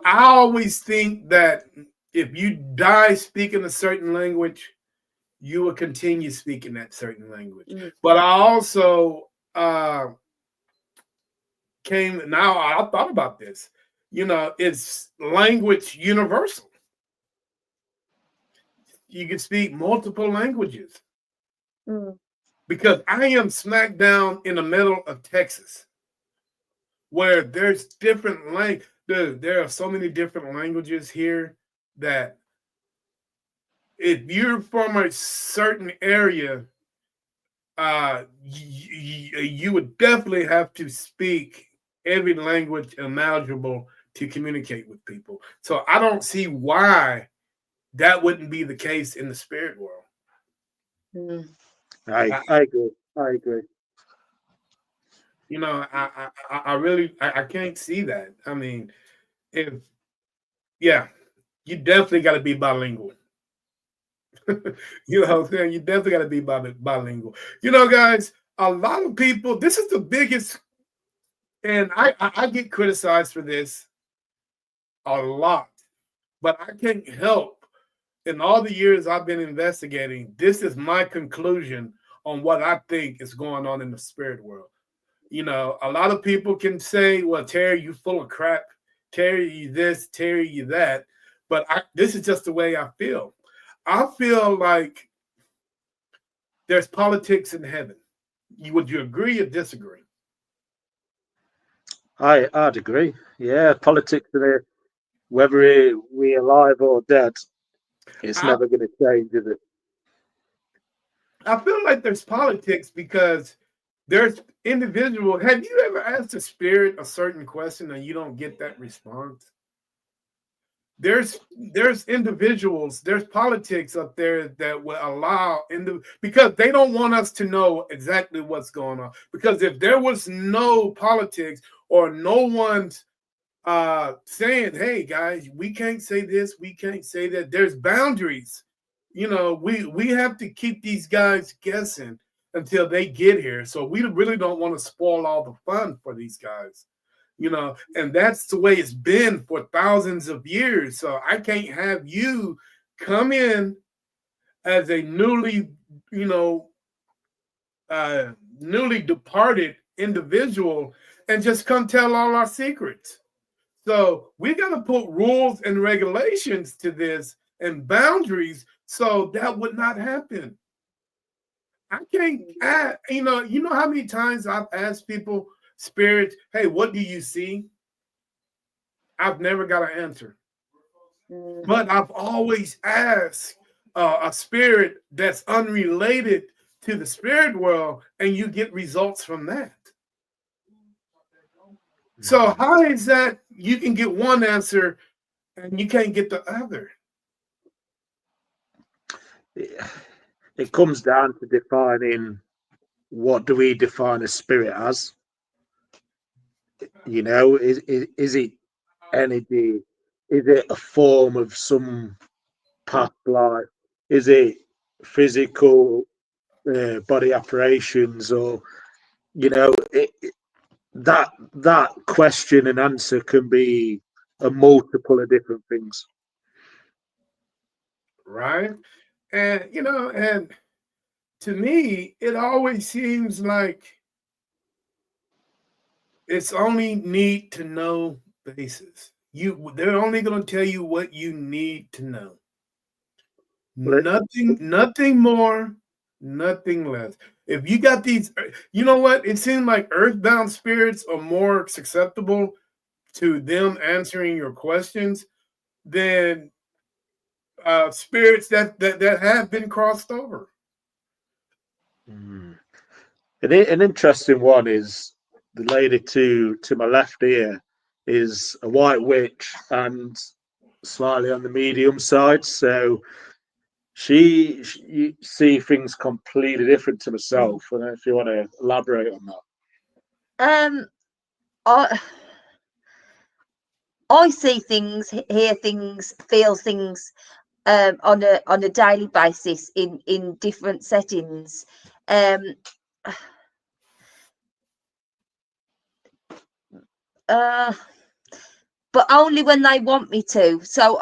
always think that if you die speaking a certain language, you will continue speaking that certain language. Mm. But I also I thought about this. It's language universal. You can speak multiple languages. Mm. Because I am smack down in the middle of Texas, where there's different language. Dude, there are so many different languages here that if you're from a certain area, you would definitely have to speak every language imaginable to communicate with people. So I don't see why that wouldn't be the case in the spirit world. Mm. I agree. I agree. I really can't see that. I mean, you definitely got to be bilingual. You know what I'm saying? You definitely got to be bilingual. Guys, a lot of people, this is the biggest, and I get criticized for this a lot, but I can't help. In all the years I've been investigating, this is my conclusion on what I think is going on in the spirit world. A lot of people can say, well, Terry, you full of crap. Terry, you this, Terry, you that. But this is just the way I feel. I feel like there's politics in heaven. Would you agree or disagree? I'd agree. Yeah, politics are whether we're alive or dead, it's never going to change, is it? I feel like there's politics because there's individual. Have you ever asked a spirit a certain question and you don't get that response? There's individuals, there's politics up there that will allow because they don't want us to know exactly what's going on. Because if there was no politics or no one's saying, hey guys, we can't say this, we can't say that, there's boundaries. We have to keep these guys guessing until they get here. So we really don't want to spoil all the fun for these guys. And that's the way it's been for thousands of years. So I can't have you come in as a newly departed individual and just come tell all our secrets. So we got to put rules and regulations to this and boundaries so that would not happen. I can't, you know how many times I've asked people, spirits, hey, what do you see? I've never got an answer. But I've always asked a spirit that's unrelated to the spirit world, and you get results from that. So how is that you can get one answer and you can't get the other? It comes down to defining, what do we define a spirit as? You know, is it energy? Is it a form of some past life? Is it physical body operations? Or, you know, that question and answer can be a multiple of different things. Right? And and to me, it always seems like it's only need to know basis. They're only going to tell you what you need to know. Nothing more, nothing less. If you got these, you know what? It seems like earthbound spirits are more susceptible to them answering your questions than spirits that have been crossed over. Mm. An interesting one is the lady to my left here is a white witch and slightly on the medium side. So you see things completely different to myself. I don't know if you want to elaborate on that. I I see things, hear things, feel things on a daily basis in different settings. Um, uh, but only when they want me to. So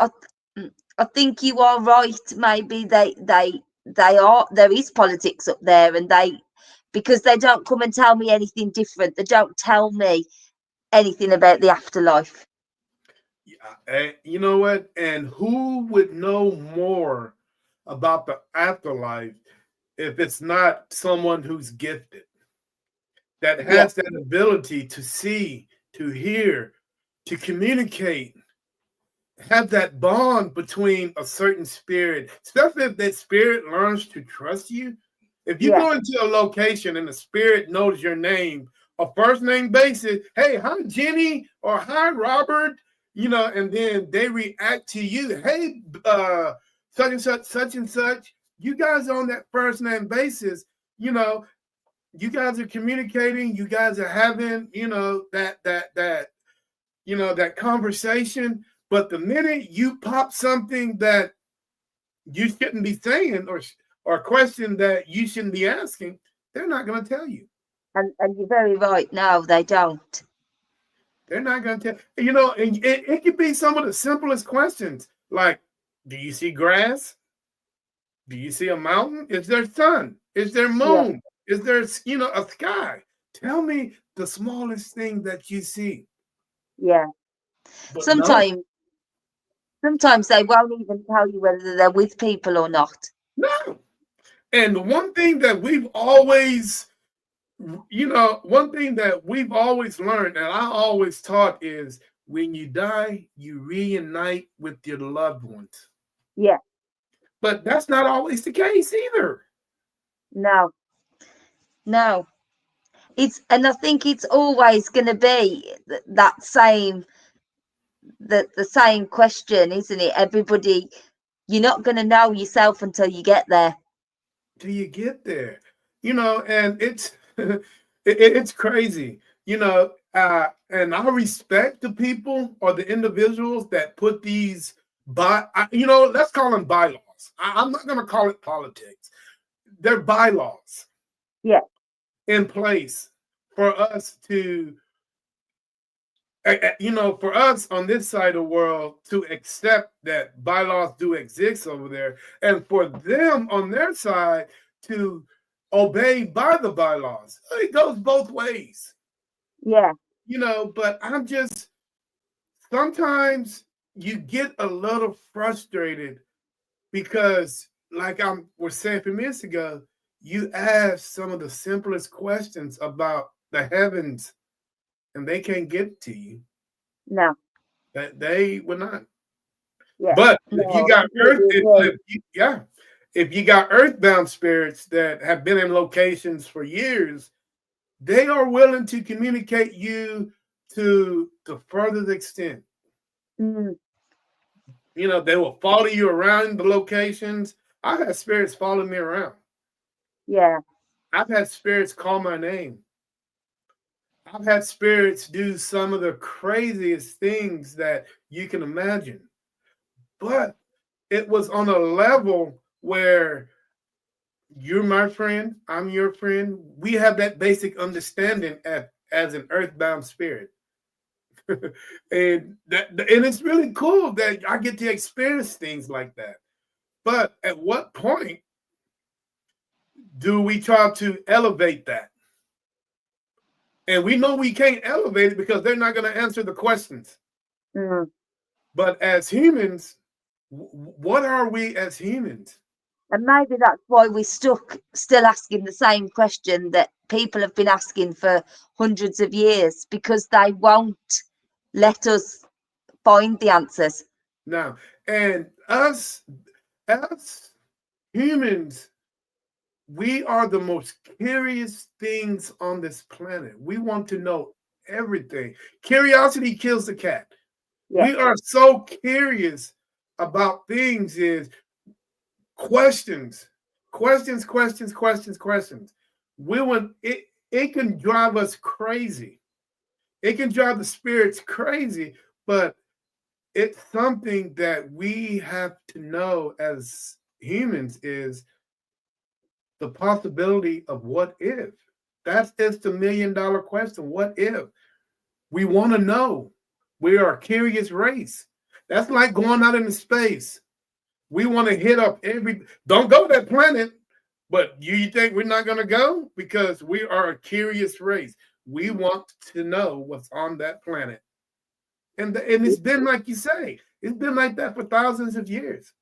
I think you are right. Maybe they are. There is politics up there, and because they don't come and tell me anything different. They don't tell me anything about the afterlife. Yeah, you know what? And who would know more about the afterlife if it's not someone who's gifted, that Yeah, has that ability to see, to hear, to communicate, have that bond between a certain spirit, especially if that spirit learns to trust you. If you yeah, go into a location and the spirit knows your name, a first name basis, hey, hi, Jenny, or hi, Robert, and then they react to you, hey, such and such, you guys are on that first name basis, you guys are communicating, you guys are having, that conversation. But the minute you pop something that you shouldn't be saying, or a question that you shouldn't be asking, they're not going to tell you. and you're very right. No, they don't. They're not going to tell. And it could be some of the simplest questions, like, do you see grass? Do you see a mountain? Is there sun? Is there Yeah, moon? Is there a sky? Tell me the smallest thing that you see. yeah. But no, Sometimes, sometimes they won't even tell you whether they're with people or not. no. And the one thing that one thing that we've always learned, and I always taught, is when you die, you reunite with your loved ones. Yeah, But that's not always the case either. no, no. And I think it's always going to be that same the same question, isn't it? Everybody, you're not going to know yourself until you get there. Till you get there, and it's it's crazy, and I respect the people or the individuals that put these let's call them bylaws. I'm not going to call it politics. They're bylaws Yeah, in place for us to, for us on this side of the world to accept that bylaws do exist over there, and for them on their side to obey by the bylaws. It goes both ways, yeah, but sometimes you get a little frustrated because, like I was saying a few minutes ago, you ask some of the simplest questions about the heavens and they can't get to you. No. That they will not. Yeah. But if you No, got completely agree. if you got earthbound spirits that have been in locations for years, they are willing to communicate you to the furthest extent. Mm, You know, they will follow you around the locations. I've had spirits follow me around. yeah. I've had spirits call my name. I've had spirits do some of the craziest things that you can imagine. But it was on a level where you're my friend, I'm your friend. We have that basic understanding as an earthbound spirit. and it's really cool that I get to experience things like that. But at what point do we try to elevate that? And we know we can't elevate it because they're not going to answer the questions. Mm. But as humans, what are we as humans? And maybe that's why we're still asking the same question that people have been asking for hundreds of years, because they won't let us find the answers. Now, and us as humans, we are the most curious things on this planet. We want to know everything. Curiosity kills the cat. Yeah. We are so curious about things is questions. We want it can drive us crazy. It can drive the spirits crazy, but it's something that we have to know as humans is the possibility of what if. That's just the $1,000,000 question. What if? We want to know. We are a curious race. That's like going out into space. We want to hit up don't go to that planet, but you think we're not going to go? Because we are a curious race. We want to know what's on that planet. And it's been like you say, it's been like that for thousands of years.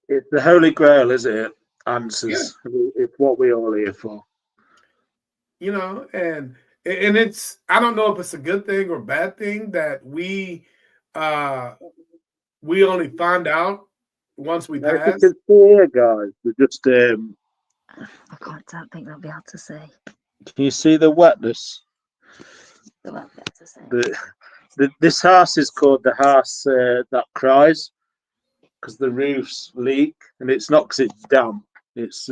It's the Holy Grail, isn't it? Yeah. Answers. It's what we're all here for. You know, and it's I don't know if it's a good thing or bad thing that we only find out once we Now, if you pass. can see here, guys, we just Don't think they'll be able to see. can you see the wetness? They won't be able to see. This house is called the house that cries because the roofs leak, and it's not because it's damp. It's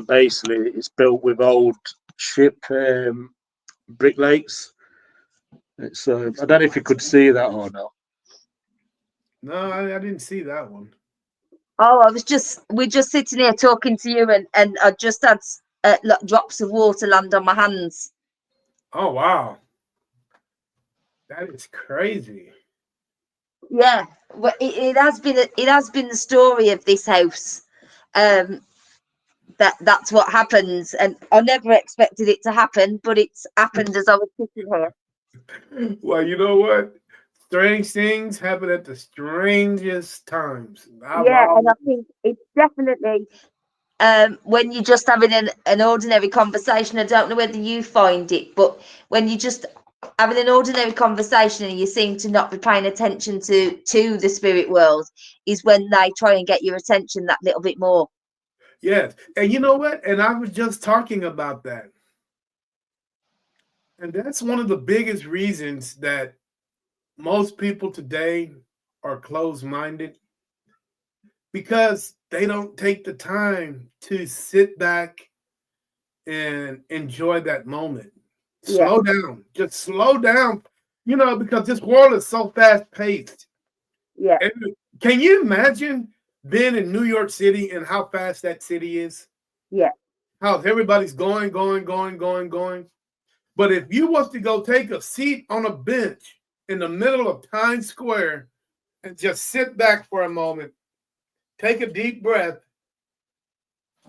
basically it's built with old ship brick lakes. It's I don't know if you could see that or not. No, I didn't see that one. Oh, we're just sitting here talking to you, and I just had drops of water land on my hands. Oh wow, that is crazy. Yeah, well, it has been the story of this house. That's what happens, and I never expected it to happen, but it's happened as I was sitting here. Well, you know what? Strange things happen at the strangest times. Yeah, and I think it's definitely when you're just having an ordinary conversation. I don't know whether you find it, but when you just having an ordinary conversation and you seem to not be paying attention to the spirit world, is when they try and get your attention that little bit more. Yes, and you know what? And I was just talking about that. And that's one of the biggest reasons that most people today are closed-minded, because they don't take the time to sit back and enjoy that moment. Yeah. Slow down. Just slow down. You know, because this world is so fast-paced. Yeah. And can you imagine being in New York City and how fast that city is? Yeah. How everybody's going. But if you was to go take a seat on a bench in the middle of Times Square and just sit back for a moment, take a deep breath,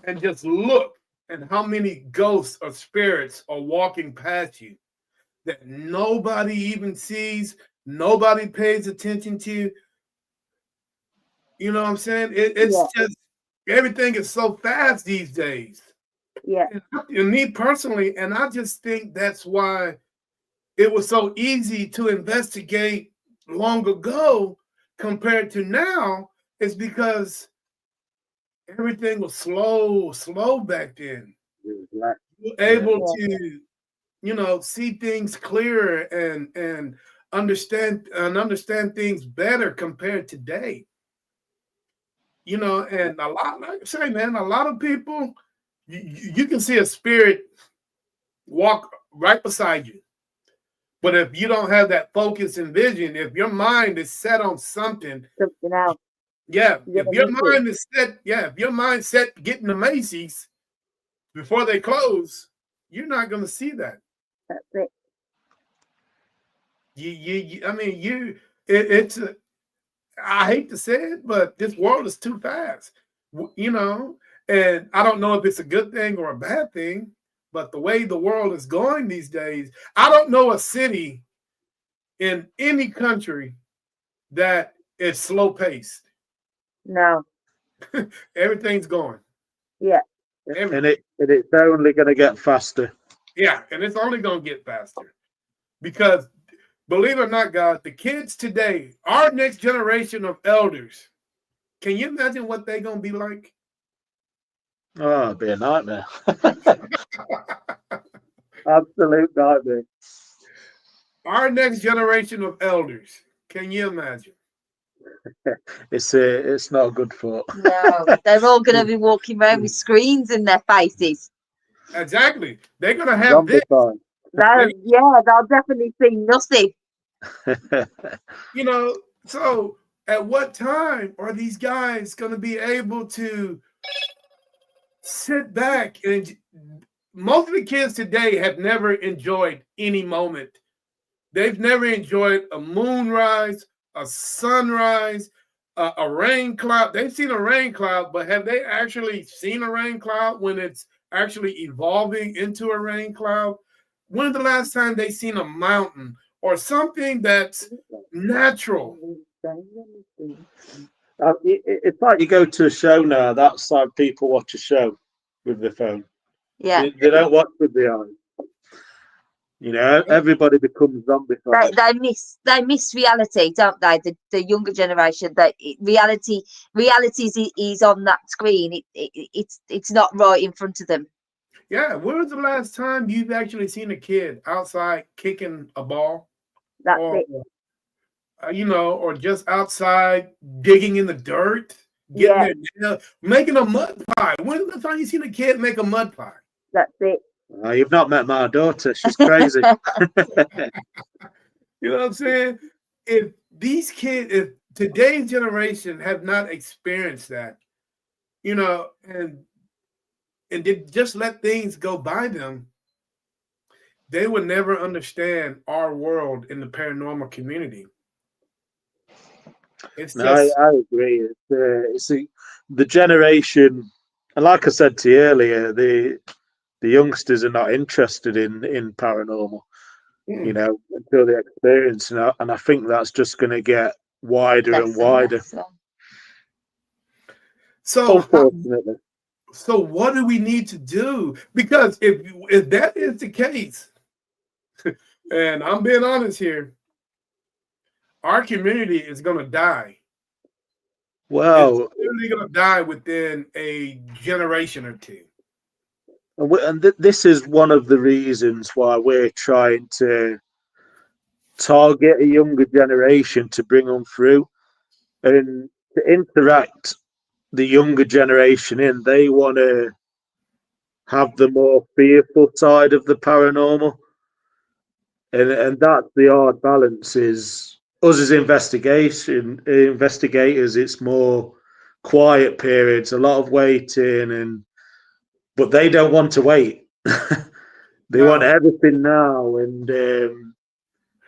and just look at how many ghosts or spirits are walking past you that nobody even sees, nobody pays attention to. You know what I'm saying? It's just everything is so fast these days. Yeah. And me personally, and I just think that's why it was so easy to investigate long ago compared to now, is because everything was slow back then. Like, You were able to, see things clearer and understand things better compared to today. And a lot, like I say, man, a lot of people, you can see a spirit walk right beside you. But if you don't have that focus and vision, if your mind is set on something else. Yeah, You're if gonna your miss mind is set, if your mind set getting the Macy's before they close, you're not going to see that. That's it. I mean, it's. I hate to say it, but this world is too fast. And I don't know if it's a good thing or a bad thing, but the way the world is going these days, I don't know a city in any country that is slow paced. No. Everything's going. Yeah. And it's only going to get faster. Yeah, and it's only going to get faster because, believe it or not, guys, the kids today, our next generation of elders, can you imagine what they're going to be like? Oh, it'd be a nightmare. Absolute nightmare. Our next generation of elders, can you imagine? It's not a good thought. No, they're all going to be walking around with screens in their faces. Exactly. They're going to have this. They'll definitely see nothing. So at what time are these guys going to be able to sit back? And most of the kids today have never enjoyed any moment. They've never enjoyed a moonrise, a sunrise, a rain cloud. They've seen a rain cloud, but have they actually seen a rain cloud when it's actually evolving into a rain cloud? When is the last time they seen a mountain or something that's natural? It's like you go to a show now. That's how people watch a show with their phone. Yeah. They don't watch with the eyes. Everybody becomes zombie. They miss reality, don't they? The younger generation, that reality is on that screen. It's not right in front of them. Yeah, when was the last time you've actually seen a kid outside kicking a ball? That's it. Or just outside digging in the dirt, making a mud pie. When's the time you seen a kid make a mud pie? That's it. You've not met my daughter. She's crazy. You know what I'm saying? If today's generation have not experienced that, and did just let things go by them, they would never understand our world in the paranormal community. I agree. It's the generation, and like I said to you earlier, the youngsters are not interested in paranormal, until they experience it, and I think that's just going to get wider and wider. So, unfortunately. So what do we need to do? Because if that is the case, and I'm being honest here, our community is going to die. Well, it's really going to die within a generation or two. And this is one of the reasons why we're trying to target a younger generation to bring them through and to interact the younger generation in. They want to have the more fearful side of the paranormal. And that's the hard balance. Is us as investigators, it's more quiet periods, a lot of waiting, but they don't want to wait. They want everything now, and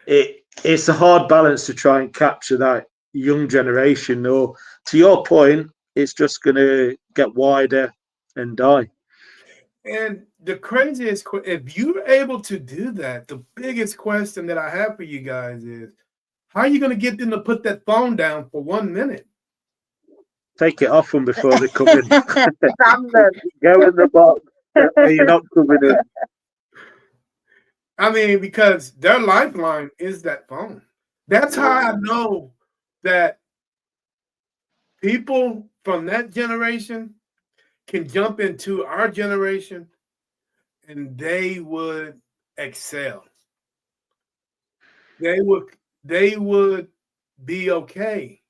it's a hard balance to try and capture that young generation. Or to your point, it's just going to get wider and die. And the craziest, if you're able to do that, the biggest question that I have for you guys is, how are you going to get them to put that phone down for 1 minute? Take it off them before they come in. Go in the box. Are you not coming in? I mean, because their lifeline is that phone. That's how I know that people from that generation can jump into our generation and they would excel. They would be okay.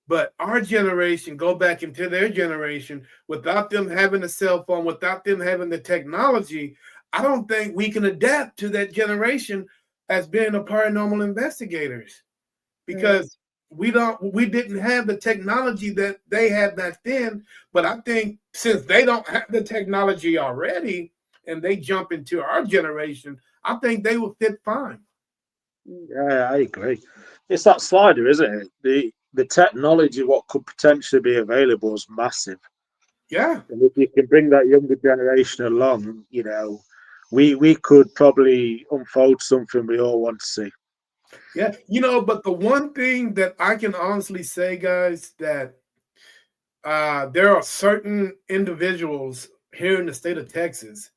But our generation, go back into their generation without them having a cell phone, without them having the technology. I don't think we can adapt to that generation as being a paranormal investigators because we didn't have the technology that they had back then. But I think since they don't have the technology already and they jump into our generation, I think they will fit fine. Yeah, I agree. It's that slider, isn't it? The technology, what could potentially be available, is massive. Yeah. And if you can bring that younger generation along, we could probably unfold something we all want to see. Yeah, but the one thing that I can honestly say, guys, that there are certain individuals here in the state of Texas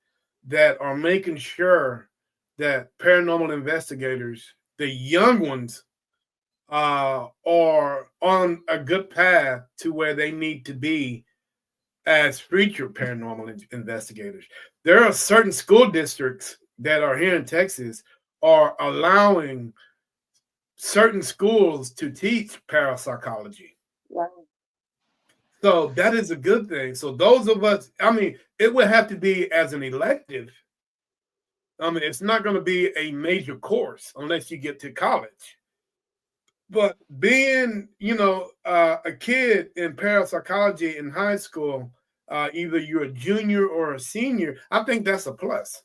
that are making sure that paranormal investigators, the young ones, are on a good path to where they need to be as future paranormal investigators. There are certain school districts that are here in Texas are allowing certain schools to teach parapsychology. Wow. So that is a good thing. So those of us, I mean, it would have to be as an elective. I mean, it's not going to be a major course unless you get to college. But being, a kid in parapsychology in high school, either you're a junior or a senior, I think that's a plus.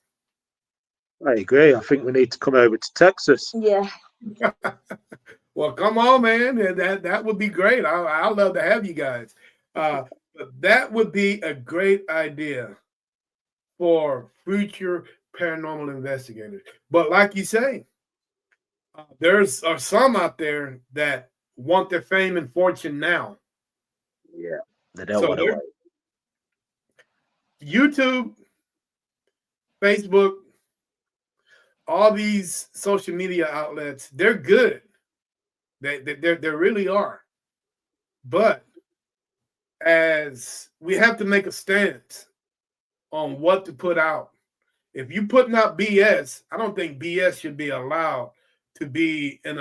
I agree. I think we need to come over to Texas. Yeah. Well, come on, man. That would be great. I'd love to have you guys. But that would be a great idea for future paranormal investigators. But like you say, there's are some out there that want their fame and fortune now. Yeah, they don't So want to they're wait. YouTube, Facebook, all these social media outlets, they're good. They really are. But as we have to make a stance on what to put out. If you putting out BS, I don't think BS should be allowed to be in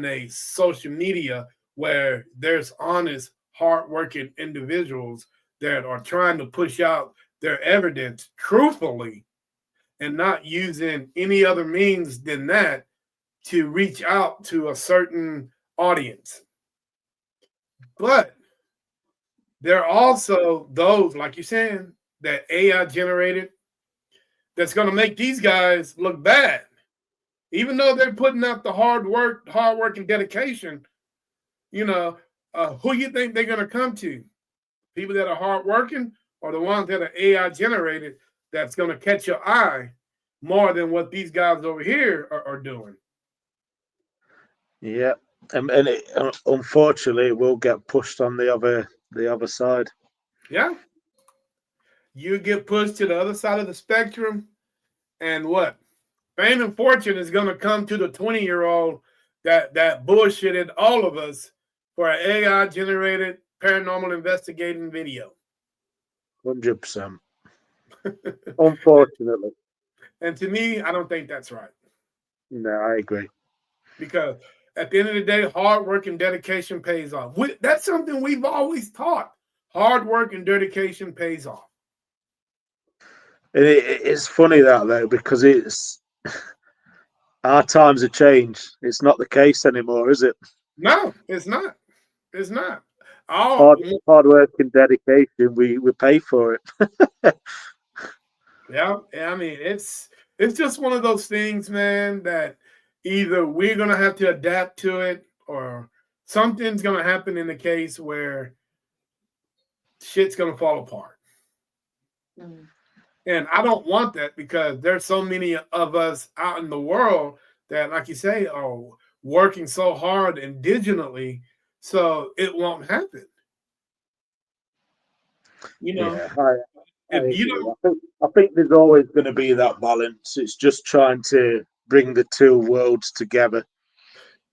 a social media where there's honest, hardworking individuals that are trying to push out their evidence truthfully and not using any other means than that to reach out to a certain audience. But there are also those, like you're saying, that AI generated that's going to make these guys look bad. Even though they're putting out the hard work and dedication, who you think they're going to come to? People that are hardworking or the ones that are AI generated that's going to catch your eye more than what these guys over here are doing. Yeah, and unfortunately, it will get pushed on the other side. Yeah. You get pushed to the other side of the spectrum, and what? Fame and fortune is going to come to the 20-year-old that bullshitted all of us for an AI generated paranormal investigating video. 100%. Unfortunately. And to me, I don't think that's right. No, I agree. Because at the end of the day, hard work and dedication pays off. That's something we've always taught. Hard work and dedication pays off. It's funny that though, because it's our times have changed. It's not the case anymore, is it? No, it's not. It's not. Hard work and dedication, we pay for it. Yeah, I mean, it's just one of those things, man, that either we're gonna have to adapt to it or something's gonna happen in the case where shit's gonna fall apart. Mm. And I don't want that because there's so many of us out in the world that, like you say, are working so hard indigently, so it won't happen. Yeah, if you don't, I think there's always going to be that balance. It's just trying to bring the two worlds together.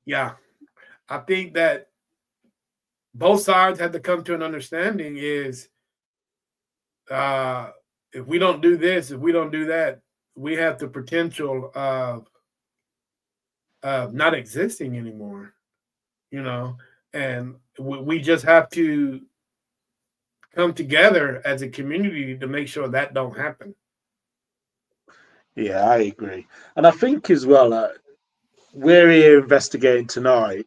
yeah, I think that both sides have to come to an understanding is if we don't do this, if we don't do that, we have the potential of not existing anymore, you know, and we just have to come together as a community to make sure that don't happen. Yeah, I agree. And I think as well, we're here investigating tonight.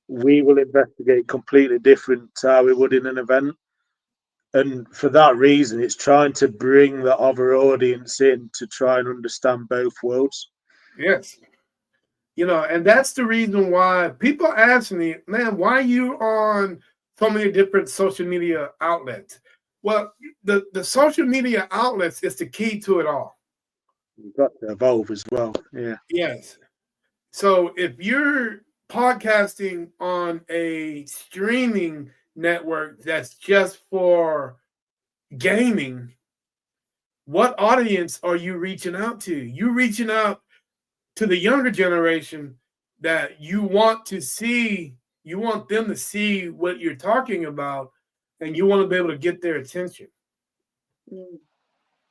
We will investigate completely different to how we would in an event. And for that reason, it's trying to bring the other audience in to try and understand both worlds. Yes. You know, and that's the reason why people ask me, man, why you on so many different social media outlets? Well, the social media outlets is the key to it all. You've got to evolve as well. Yeah. Yes. So if you're podcasting on a streaming network that's just for gaming, what audience are you reaching out to? You're reaching out to the younger generation that you want to see, you want them to see what you're talking about, and you want to be able to get their attention. Mm.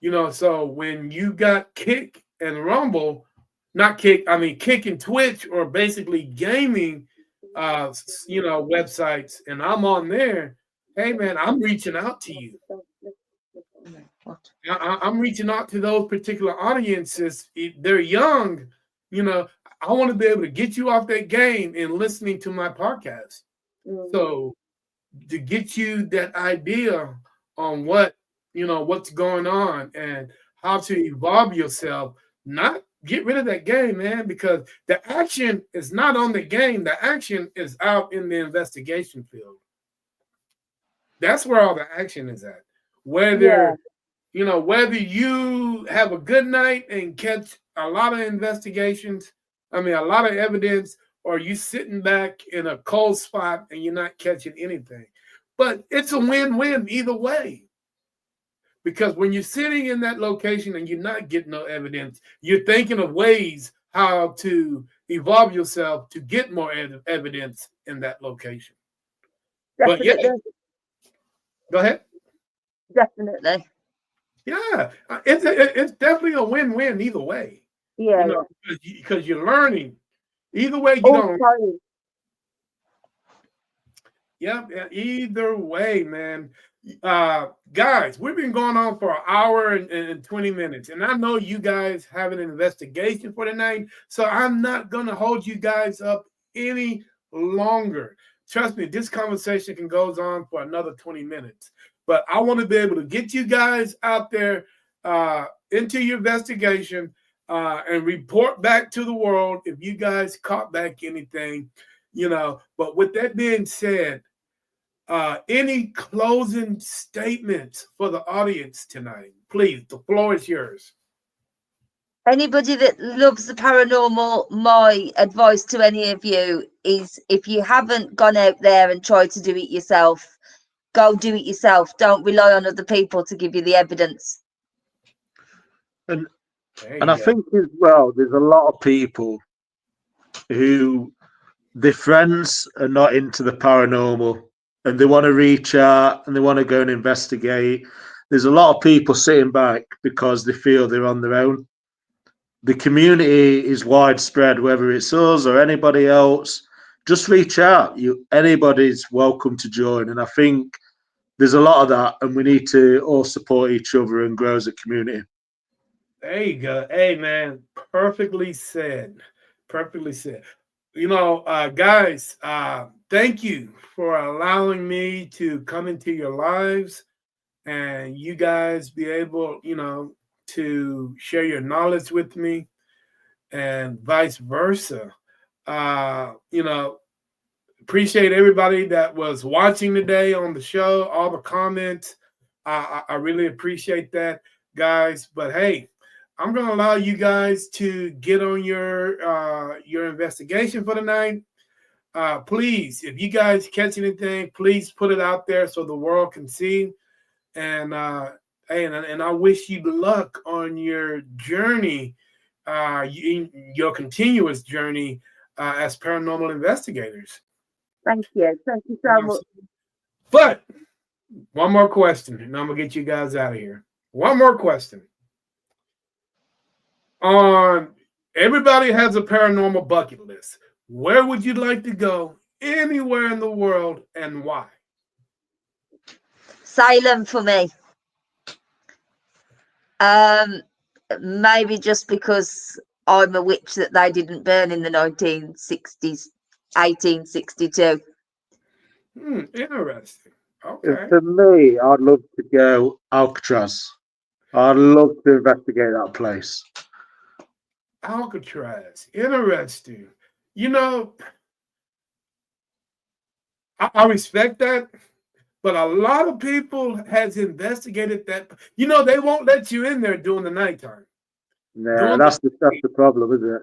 You know, so when you got Kick and Rumble, not Kick, I mean Kick and Twitch, or basically gaming, websites, and I'm on there. Hey man, I'm reaching out to you. I'm reaching out to those particular audiences. They're young, you know. I want to be able to get you off that game and listening to my podcast. Mm. So to get you that idea on what's going on and how to evolve yourself, not get rid of that game, man, because the action is not on the game. The action is out in the investigation field. That's where all the action is at. Whether whether you have a good night and catch a lot of investigations, a lot of evidence, or you sitting back in a cold spot and you're not catching anything. But it's a win-win either way. Because when you're sitting in that location and you're not getting no evidence, you're thinking of ways how to evolve yourself to get more evidence in that location. Definitely. But yeah, go ahead. Definitely. Yeah, it's definitely a win-win either way. Yeah. Because you're learning. Either way, you don't. Yeah, either way, man. Guys, we've been going on for an hour and 20 minutes, and I know you guys have an investigation for tonight, so I'm not going to hold you guys up any longer. Trust me, this conversation can go on for another 20 minutes, but I want to be able to get you guys out there into your investigation and report back to the world if you guys caught back anything, But with that being said, any closing statements for the audience tonight? Please, the floor is yours. Anybody that loves the paranormal, my advice to any of you is, if you haven't gone out there and tried to do it yourself, go do it yourself. Don't rely on other people to give you the evidence. And I think as well, there's a lot of people who their friends are not into the paranormal and they want to reach out and they want to go and investigate. There's a lot of people sitting back because they feel they're on their own. The community is widespread, whether it's us or anybody else. Just reach out. Anybody's welcome to join. And I think there's a lot of that, and we need to all support each other and grow as a community. There you go. Hey, man, perfectly said. Perfectly said. Guys, thank you for allowing me to come into your lives and you guys be able, to share your knowledge with me and vice versa. Appreciate everybody that was watching today on the show, all the comments. I really appreciate that, guys. But hey, I'm going to allow you guys to get on your investigation for tonight. Please, if you guys catch anything, please put it out there so the world can see. And Hey, and I wish you luck on your journey, your continuous journey as paranormal investigators. Thank you. Thank you so much. But one more question, and I'm gonna get you guys out of here. One more question. On everybody has a paranormal bucket list. Where would you like to go anywhere in the world and why? Salem for me. Maybe just because I'm a witch that they didn't burn in the 1960s, 1862. Interesting. Okay. For me, I'd love to go Alcatraz. I'd love to investigate that place. Alcatraz. Interesting. You know, I respect that, but a lot of people has investigated that. You know, they won't let you in there during the nighttime. Yeah, that's the problem, isn't it?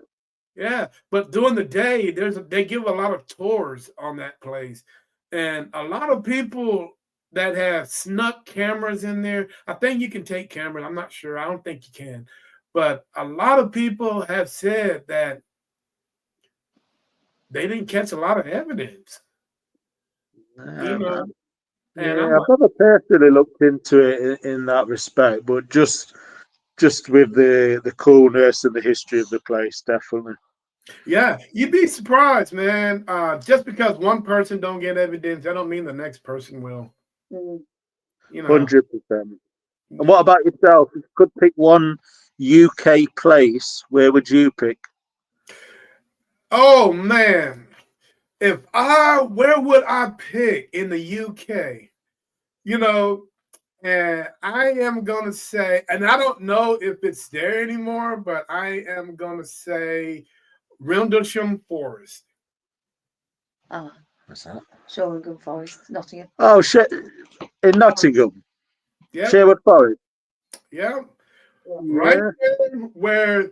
Yeah, but during the day, they give a lot of tours on that place, and a lot of people that have snuck cameras in there. I think you can take cameras. I'm not sure. I don't think you can, but a lot of people have said that they didn't catch a lot of evidence. You know, and I'm Yeah, I've never personally looked into it in that respect, but just with the coolness and the history of the place, definitely. yeah, you'd be surprised, man. Just because one person don't get evidence, that don't mean the next person will. You know. 100%. And what about yourself? If you could pick one UK place, where would you pick? Oh man, where would I pick in the UK? You know, and I am gonna say, and I don't know if it's there anymore, but I am gonna say Rendlesham Forest. Oh, What's that? Shawinigan Forest, Nottingham. Oh, shit. In Nottingham. Yeah, Sherwood Forest. yeah, right Yeah. there where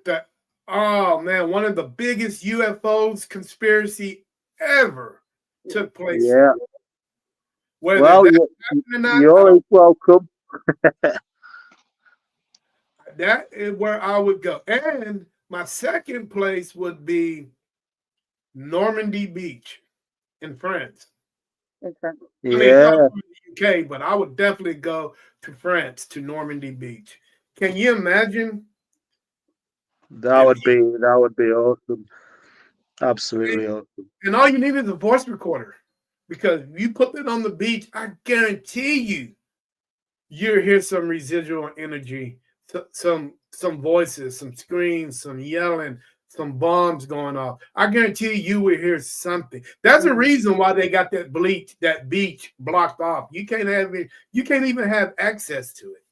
one of the biggest UFOs conspiracy ever took place. Yeah. Whether Well, that happened or not, you're always welcome. that is where I would go. And my second place would be Normandy Beach in France. I mean, Yeah, probably the UK, but I would definitely go to France, to Normandy Beach. Can you imagine? that would be awesome. Absolutely awesome. And all you need is a voice recorder, because if you put that on the beach, I guarantee you'll hear some residual energy, some voices, some screams, some yelling, some bombs going off. I guarantee you will hear something. That's a reason why they got that beach blocked off. You can't even have access to it.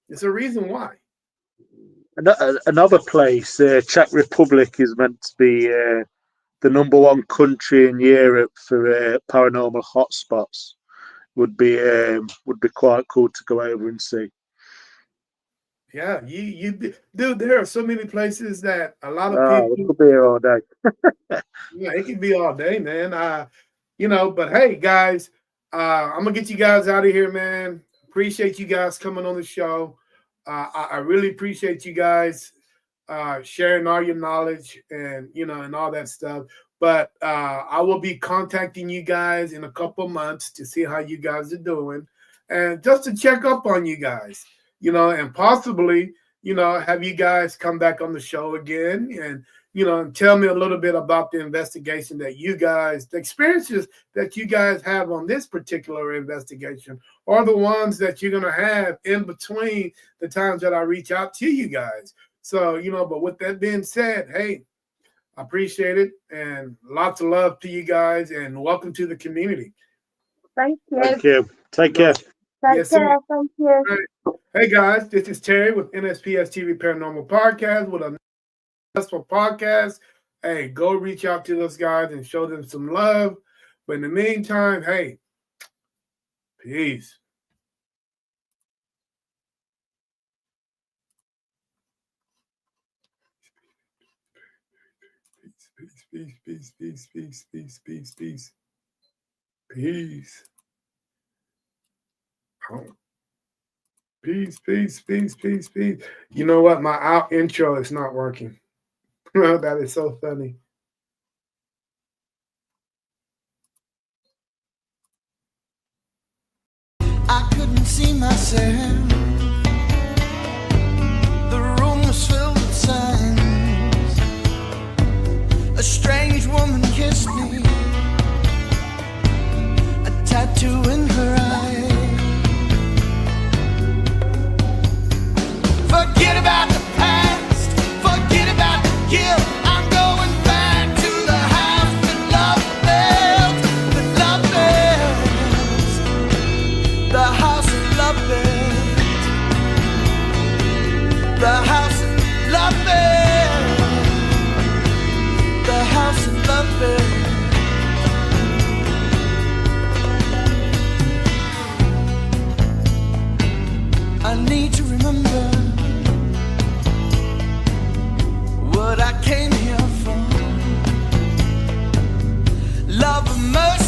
It's a reason why. Another place, Czech Republic, is meant to be the number one country in Europe for paranormal hotspots. Would be quite cool to go over and see. Yeah, dude. There are so many places that a lot of Oh, we people. could be here all day. Yeah, it can be all day, man. But hey, guys, I'm gonna get you guys out of here, man. Appreciate you guys coming on the show. I really appreciate you guys sharing all your knowledge and all that stuff. But I will be contacting you guys in a couple months to see how you guys are doing, and just to check up on you guys, and possibly, have you guys come back on the show again and tell me a little bit about the investigation the experiences that you guys have on this particular investigation, or the ones that you're going to have in between the times that I reach out to you guys. So, but with that being said, hey, I appreciate it, and lots of love to you guys, and welcome to the community. Thank you. Thank you. Take care. Take care. Thank you. Right. Hey, guys, this is Terry with NSPS TV Paranormal Podcast with a successful podcast. Hey, go reach out to those guys and show them some love. But in the meantime, hey, peace. Peace. Peace. Oh. Peace, peace, peace, peace, peace. You know what? My out intro is not working. That is so funny. I couldn't see myself. The room was filled with signs. A strange woman kissed me. A tattoo in her eye. Forget about the past. Forget about the guilt. I'm going back to the house that love built. That love built. The house that love built. The house that love built. The house that love built. I need to remember what I came here for. Love and mercy.